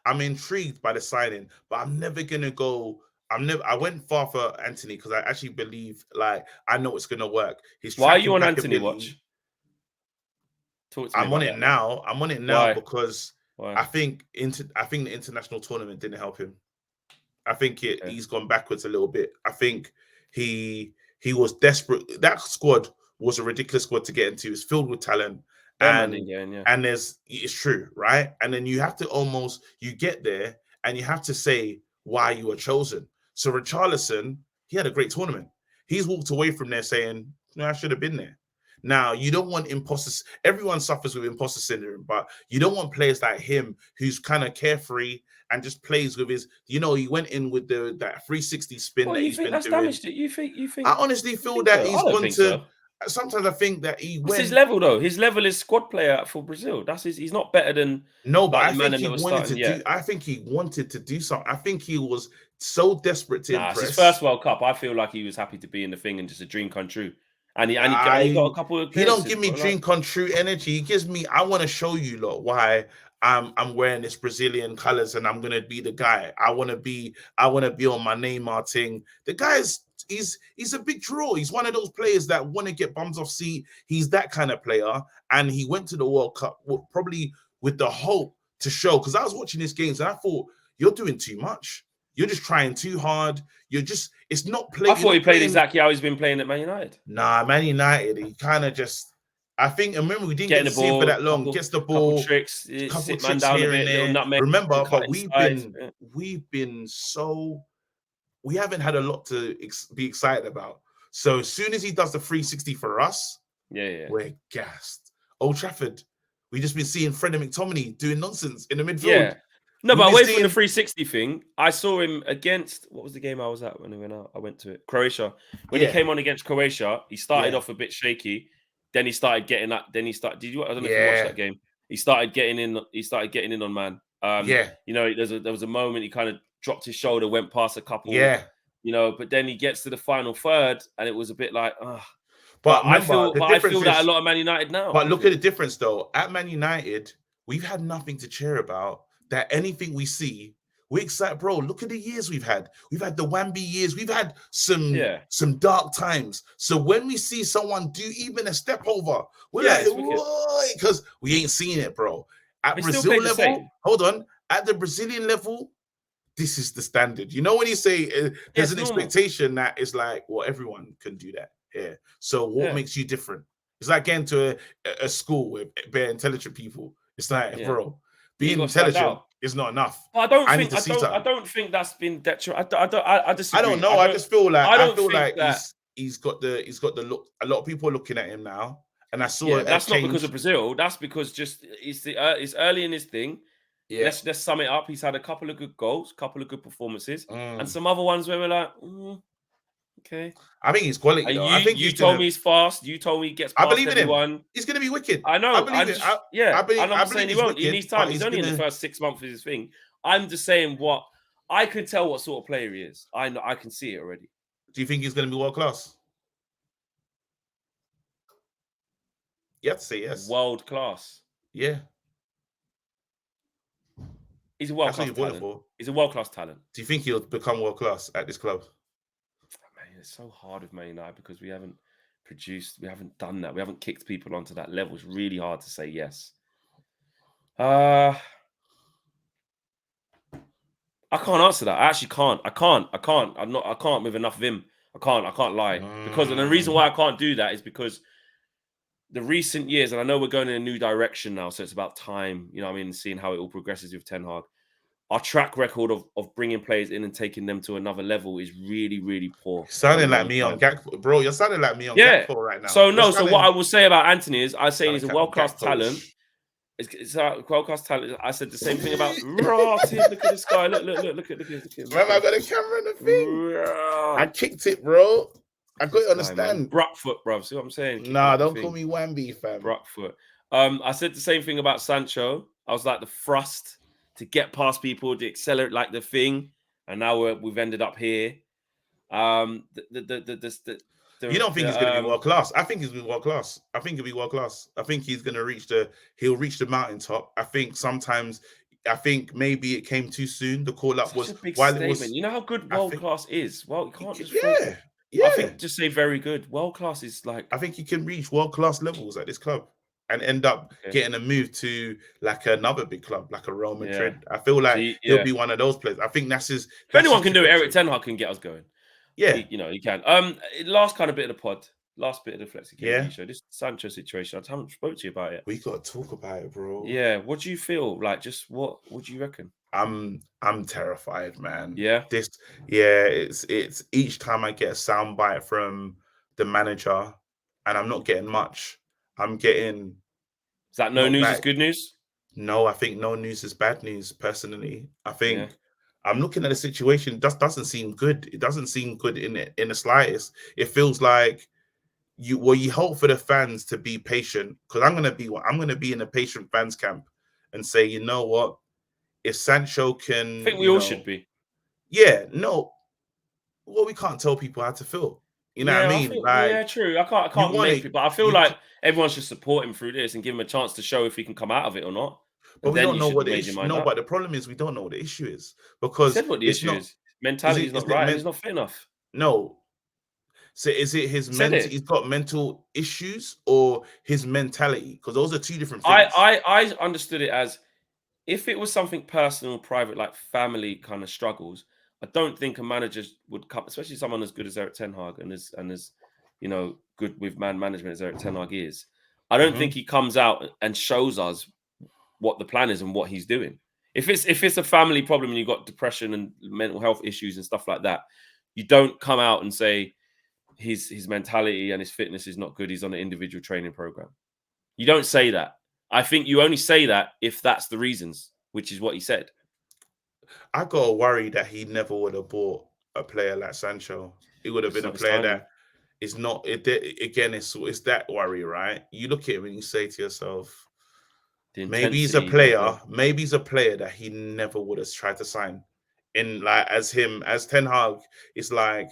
I'm intrigued by the signing, but I'm never gonna go. I went far for Anthony because I actually believe, I know it's gonna work. Why are you on Anthony watch? I'm on it now. I'm on it now because I think the international tournament didn't help him. I think he's gone backwards a little bit. I think he was desperate. That squad was a ridiculous squad to get into. It's filled with talent. And it's true, right? And then you have to you get there and you have to say why you were chosen. So Richarlison, he had a great tournament. He's walked away from there saying, no, I should have been there. Now, you don't want imposters. Everyone suffers with imposter syndrome, but you don't want players like him who's kind of carefree and just plays with his, he went in with that 360 spin that he's been doing. Damaged it? You think? I honestly feel that he's gone to. So. Sometimes I think that What's his level though? His level is squad player for Brazil. He's not better than but I think he wanted to do. I think he wanted to do something. I think he was so desperate to impress. It's his first World Cup. I feel like he was happy to be in the thing and just a dream come true. And he got a couple of. He don't give me dream come true energy. He gives me. I want to show you lot why I'm wearing this Brazilian colors and I'm gonna be the guy. I want to be on my Neymar thing. The guy's. He's a big draw. He's one of those players that want to get bums off seat. He's that kind of player. And he went to the World Cup probably with the hope to show. Because I was watching these games and I thought, you're doing too much. You're just trying too hard. It's not playing. I thought he played exactly how he's been playing at Man United. Nah, Man United, he kind of just, I think, and remember, we didn't get to see him for that long. Gets the ball. Couple tricks here and there. Nutmeg, remember, but we've been so... We haven't had a lot to be excited about. So as soon as he does the 360 for us, we're gassed. Old Trafford, we just been seeing Fred and McTominay doing nonsense in the midfield. Yeah. No, but away from the 360 thing, I saw him against, what was the game I was at when he went out? I went to it. Croatia. When he came on against Croatia, he started off a bit shaky. Then he started getting up. Then he started, I don't know if you watched that game. He started getting in on man. There was a moment he kind of dropped his shoulder, went past a couple. You know, but then he gets to the final third, and it was a bit like, But remember, I feel that a lot of Man United now. But look at the difference, though. At Man United, we've had nothing to cheer about. That anything we see, we're excited, bro. Look at the years we've had. We've had the Wamby years. We've had some dark times. So when we see someone do even a step over, we're like, whoa, because we ain't seen it, bro. At Brazil level, hold on. At the Brazilian level, this is the standard. You know when you say there's an expectation that it's like, well, everyone can do that here. So what makes you different? It's like getting to a school with very intelligent people. It's like, bro, being intelligent is not enough. But I don't think that's been detrimental. I disagree. I don't know. I just feel like he's got the look. A lot of people are looking at him now, and I saw that's not because of Brazil. That's because just it's early in his thing. Yeah. Let's sum it up. He's had a couple of good goals, couple of good performances, and some other ones where we're like, okay. I think he's quality. I think you told me he's fast. You told me he gets past everyone. In him. He's going to be wicked. I know. I believe it. I'm not saying he won't. He needs time. He's only in the first 6 months of his thing. I'm just saying what I can tell what sort of player he is. I know. I can see it already. Do you think he's going to be world class? You have to say yes. World class. Yeah. He's a world-class talent. He's a world-class talent. Do you think he'll become world-class at this club? Man, it's so hard with Man United because we haven't done that. We haven't kicked people onto that level. It's really hard to say yes. I can't answer that. I actually can't. I can't with enough vim. I can't lie. Because and the reason why I can't do that is because the recent years, and I know we're going in a new direction now, so it's about time, you know what I mean, seeing how it all progresses with Ten Hag. Our track record of bringing players in and taking them to another level is really, really poor. Sounding like me on Gakpo, bro. You're sounding like me on Gakpo right now. So what I will say about Anthony is I say he's a world-class talent. It's a world-class talent. I said the same thing about look at this guy. Look at him. Remember, I got a camera in the thing. I kicked it, bro. I got to understand. Brock foot, bro. See what I'm saying? Nah, don't call me Wamby, fam. Brock foot. I said the same thing about Sancho. I was like the thrust to get past people, to accelerate like the thing, and now we've ended up here. You don't think he's going to be world class? I think he's going to be world class. I think he'll be world class. I think he's going to he'll reach the mountaintop. I think maybe it came too soon. The call up was a big statement. You know how good world class is. Well, you can't just I think just say very good. World class is like I think he can reach world class levels at this club and end up getting a move to like another big club, like a Real Madrid. I feel like he'll be one of those players. I think that's his. If anyone can do it, Eric Ten Hag can get us going. Yeah, he can. Last kind of bit of the pod, last bit of the Flexi show. This Sancho situation, I haven't spoke to you about it. We got to talk about it, bro. Yeah, what do you feel like? Just what do you reckon? I'm terrified, man. Yeah. It's each time I get a soundbite from the manager, and I'm not getting much. I'm getting. Is that no news is good news? No, I think no news is bad news. Personally, I think I'm looking at the situation. It just doesn't seem good. It doesn't seem good in the slightest. It feels like you hope for the fans to be patient, because I'm gonna be in a patient fans camp and say, you know what? If Sancho can, I think we all should be. Yeah, no. Well, we can't tell people how to feel. You know what I mean? True. I can't make it, but I feel like everyone should support him through this and give him a chance to show if he can come out of it or not. But we don't know what the issue. No, but the problem is we don't know what the issue is, because said what the issue is. Mentality is not right. He's not fit enough. No. So is it his mental? He's got mental issues, or his mentality? Because those are two different things. I understood it as, if it was something personal, private, like family kind of struggles, I don't think a manager would come, especially someone as good as Eric Ten Hag and as good with man management as Eric Ten Hag is. I don't think he comes out and shows us what the plan is and what he's doing. If it's a family problem and you've got depression and mental health issues and stuff like that, you don't come out and say his mentality and his fitness is not good. He's on an individual training program. You don't say that. I think you only say that if that's the reasons, which is what he said. I got to worry that he never would have bought a player like Sancho. He would have been a player that is not. Again, it's that worry, right? You look at him and you say to yourself, maybe he's a player. Maybe he's a player that he never would have tried to sign in like as Ten Hag. It's like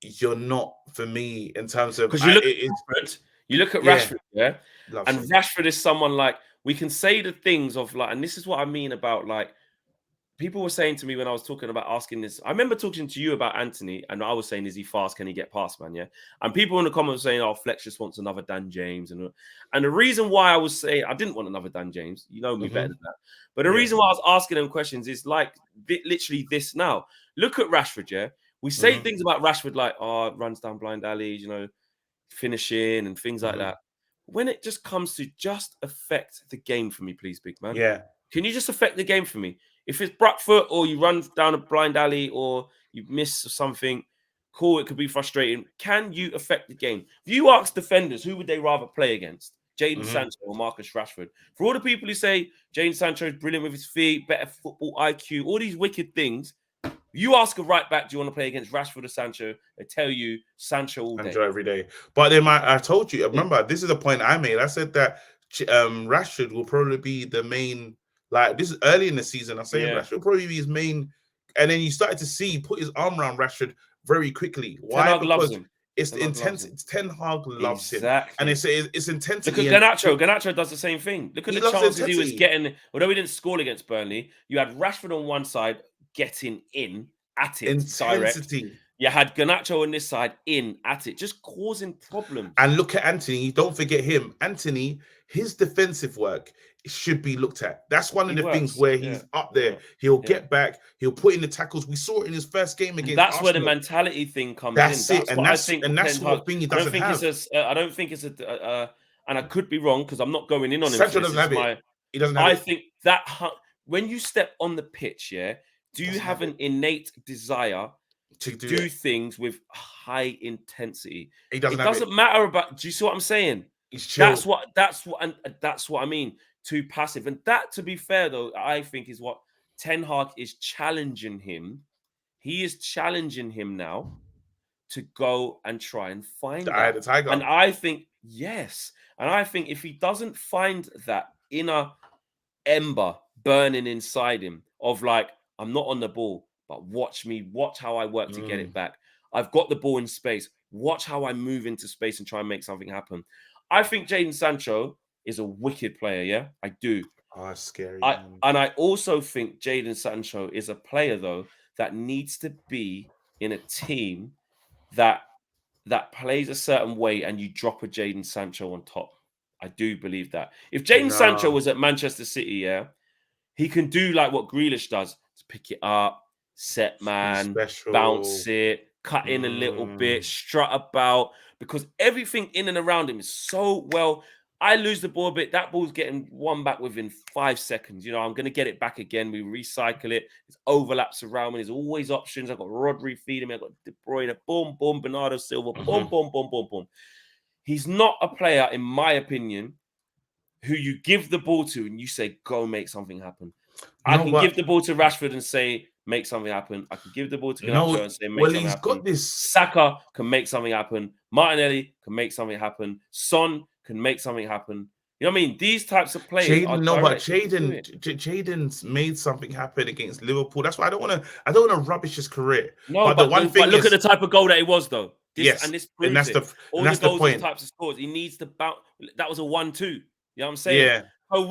you're not for me in terms of because you look at Rashford, yeah, and Rashford is someone like we can say the things of like, and this is what I mean about like. People were saying to me when I was talking about asking this, I remember talking to you about Anthony, and I was saying, is he fast? Can he get past, man? Yeah. And people in the comments were saying, oh, Flex just wants another Dan James. And the reason why I was saying I didn't want another Dan James, you know me better than that. But the reason why I was asking them questions is like literally this now. Look at Rashford, yeah. We say things about Rashford like, oh, runs down blind alleys, you know, finishing and things like that. When it just comes to just affect the game for me, please, big man. Yeah. Can you just affect the game for me? If it's back foot or you run down a blind alley or you miss something, cool, it could be frustrating. Can you affect the game? If you ask defenders, who would they rather play against? Jadon Sancho or Marcus Rashford? For all the people who say Jadon Sancho is brilliant with his feet, better football IQ, all these wicked things, you ask a right back, do you want to play against Rashford or Sancho? They tell you Sancho all day. Sancho every day. But then I told you, remember, this is a point I made. I said that Rashford will probably be the main, like this is early in the season. I say Rashford will probably be his main, and then you started to see put his arm around Rashford very quickly. Why? Because it's the intensity. Ten Hag loves him, and it's intensity. Look at Garnacho. Garnacho does the same thing. Look at the chances he was getting. Although he didn't score against Burnley, you had Rashford on one side getting in at it. Intensity. Direct. You had Garnacho on this side in at it, just causing problems. And look at Anthony. Don't forget him. Anthony, his defensive work should be looked at. That's one of the things where he's up there. He'll get back. He'll put in the tackles. We saw it in his first game against That's Arsenal. where the mentality thing comes in. That's it. And that's what thing he doesn't have. I don't think it's a and I could be wrong because I'm not going in on him. Sancho doesn't have it. He doesn't have it. I think that when you step on the pitch, do you have an innate desire to do things with high intensity? It doesn't matter about. Do you see what I'm saying? That's what I mean. Too passive, and that, to be fair though, I think is what Ten Hag is challenging him. He is challenging him now to go and try and find the tiger. And I think and I think if he doesn't find that inner ember burning inside him of like, I'm not on the ball, but watch how I work to get it back. I've got the ball in space. Watch how I move into space and try and make something happen. I think Jadon Sancho is a wicked player, yeah? I do. Oh, that's scary. And I also think Jadon Sancho is a player, though, that needs to be in a team that plays a certain way and you drop a Jadon Sancho on top. I do believe that. If Jadon Sancho was at Manchester City, he can do like what Grealish does. To pick it up, set man, bounce it, cut in a little bit, strut about, because everything in and around him is so well. I lose the ball a bit. That ball's getting one back within 5 seconds. You know, I'm going to get it back again. We recycle it. There's overlaps around me. There's always options. I've got Rodri feeding me. I've got De Bruyne. Boom, boom. Bernardo Silva. Boom, boom, boom, boom, boom. He's not a player, in my opinion, who you give the ball to and you say, go make something happen. I can give the ball to Rashford and say, make something happen. I can give the ball to Gakpo and say, make something happen. Got this. Saka can make something happen. Martinelli can make something happen. Son can make something happen. You know what I mean? These types of players. Jadon's made something happen against Liverpool. That's why I don't want to rubbish his career. No, but look at the type of goal that it was, though. That's the point. And types of scores. He needs to bounce. That was a 1-2. You know what I'm saying? Yeah. So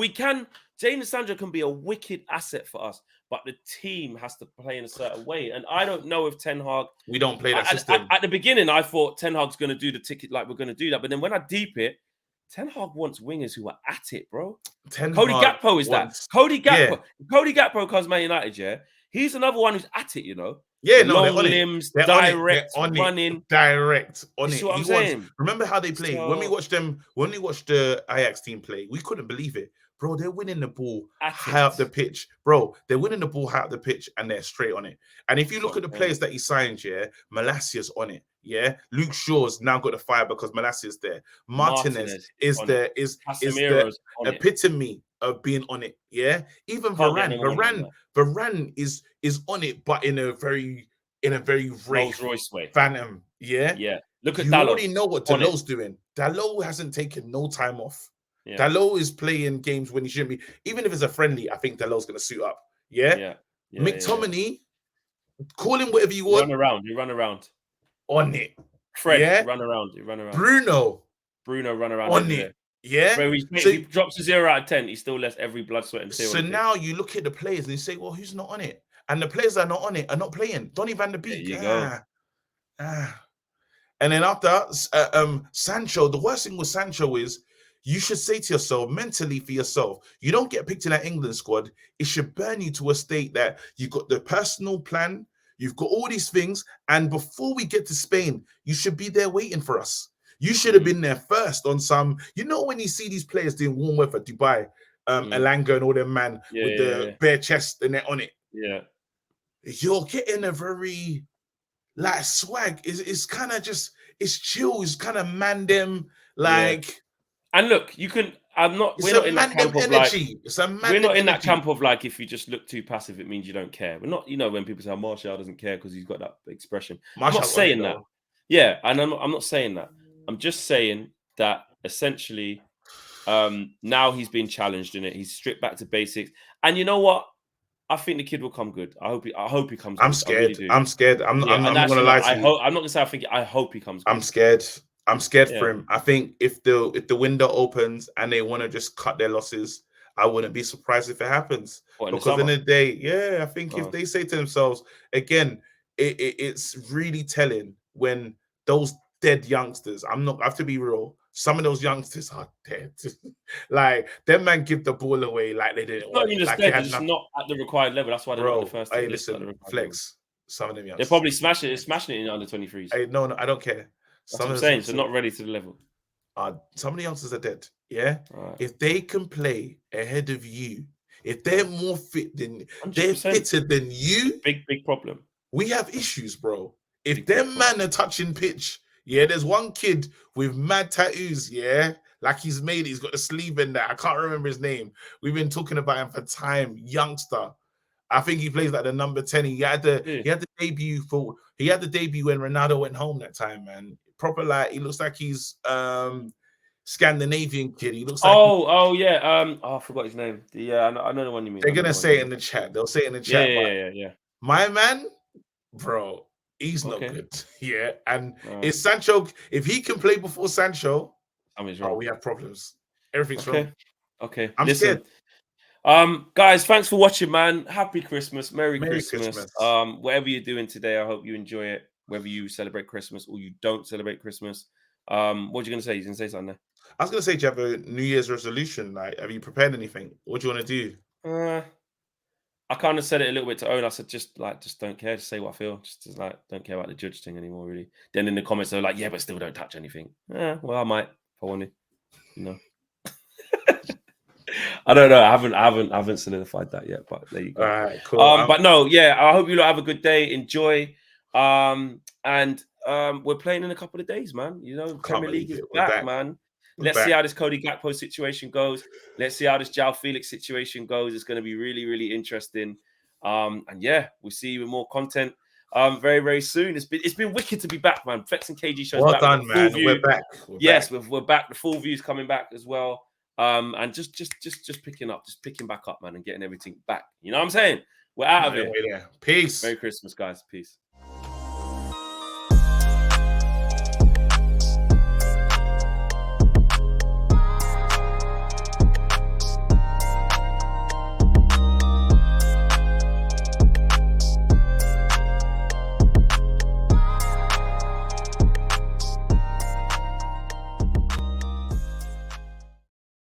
Jadon Sancho can be a wicked asset for us, but the team has to play in a certain way. And I don't know if Ten Hag. We don't play that system. At the beginning, I thought Ten Hag's going to do the ticket like we're going to do that. But then when I deep it, Ten Hag wants wingers who are at it, bro. Cody Gakpo is that. Cody Gakpo. Yeah. Cody Gakpo comes Man United, yeah. He's another one who's at it, you know. Yeah, long limbs, direct, running. Direct on it. What I'm saying? Remember how they played? When we watched the Ajax team play, we couldn't believe it. Bro, they're winning the ball high up the pitch. Bro, they're winning the ball high up the pitch and they're straight on it. And if you look at the players that he signed, Malacia's on it. Yeah, Luke Shaw's now got the fire because Malacia's there. Martinez is the epitome of being on it. Yeah, even Varane is on it, but in a very Rolls-Royce way. Phantom. Yeah. Look at you Dalot. You already know what Dalot's doing. Dalot hasn't taken no time off. Yeah. Dalot is playing games when he shouldn't be. Even if it's a friendly, I think Dalot's going to suit up. Yeah. McTominay, call him whatever you want. You run around. On it. Fred, you run around. Bruno, run around. On it. Yeah. Bro, if he drops a 0 out of 10, he still lets every blood, sweat, and tear. So now you look at the players and you say, well, who's not on it? And the players that are not on it are not playing. Donny van der Beek. There you go. And then after Sancho, the worst thing with Sancho is you should say to yourself, mentally for yourself, you don't get picked in that England squad. It should burn you to a state that you've got the personal plan, you've got all these things, and before we get to Spain, you should be there waiting for us. You should have been there first on some, when you see these players doing warm weather, Dubai, Elanga and all them man with the bare chest and they're on it. Yeah. You're getting a very like swag. It's kind of just, it's chill. It's kind of man them like. And look, we're not in that camp of like, we're not in that camp of like, if you just look too passive, it means you don't care. We're not, when people say Martial doesn't care because he's got that expression. I'm not saying that. Yeah, and I'm not saying that. I'm just saying that essentially now he's been challenged in it. He's stripped back to basics. And you know what? I think the kid will come good. I hope he comes good. I'm scared. I'm scared. I'm not gonna lie to you. I'm not gonna say I hope he comes good. I'm scared. I'm scared for him. I think if the window opens and they want to just cut their losses, I wouldn't be surprised if it happens. Because in the day, I think if they say to themselves, again, it's really telling when those dead youngsters, I have to be real, some of those youngsters are dead. Like, them man give the ball away like they didn't want it. Like it's not at the required level. That's why they're not the first. Hey, listen, Flex, some of them youngsters. They're probably smashing it in under 23s. Hey, no, I don't care. That's what I'm saying. So not ready to the level. Some of the youngsters are dead. Yeah. Right. If they can play ahead of you, if they're more fit than 100%. They're fitter than you, big problem. We have issues, bro. If them man are touching pitch, there's one kid with mad tattoos, like he's got the sleeve in that. I can't remember his name. We've been talking about him for time. Youngster. I think he plays like the number 10. He had the debut when Ronaldo went home that time, man. Proper, like, he looks like he's Scandinavian kid. He looks like I forgot his name. I know the one you mean. They're gonna say it in the chat. They'll say it in the chat. Yeah. My man, bro, he's not good. Yeah, and if Sancho, if he can play before Sancho, we have problems. Everything's wrong. Okay, I'm scared. Guys, thanks for watching, man. Happy Christmas, Merry Christmas. Whatever you're doing today, I hope you enjoy it. Whether you celebrate Christmas or you don't celebrate Christmas. What are you going to say? You're going to say something there? I was going to say, do you have a New Year's resolution? Like, have you prepared anything? What do you want to do? I kind of said it a little bit to Owen. I said, just don't care. Just say what I feel. Just like, don't care about the judge thing anymore, really. Then in the comments, they're like, yeah, but still don't touch anything. Well, I might if I want to, I don't know. I haven't solidified that yet, but there you go. All right, cool. But no, I hope you have a good day. Enjoy. And we're playing in a couple of days, man. Premier League is back, man. Let's see how this Cody Gakpo situation goes. Let's see how this João Felix situation goes. It's going to be really, really interesting. And we'll see you with more content very, very soon. It's been wicked to be back, man. Flex and KG shows back. Well done, man. We're back. We're back. The full view's coming back as well. And just picking back up, man, and getting everything back. You know what I'm saying? We're out of it. Peace. Merry Christmas, guys. Peace.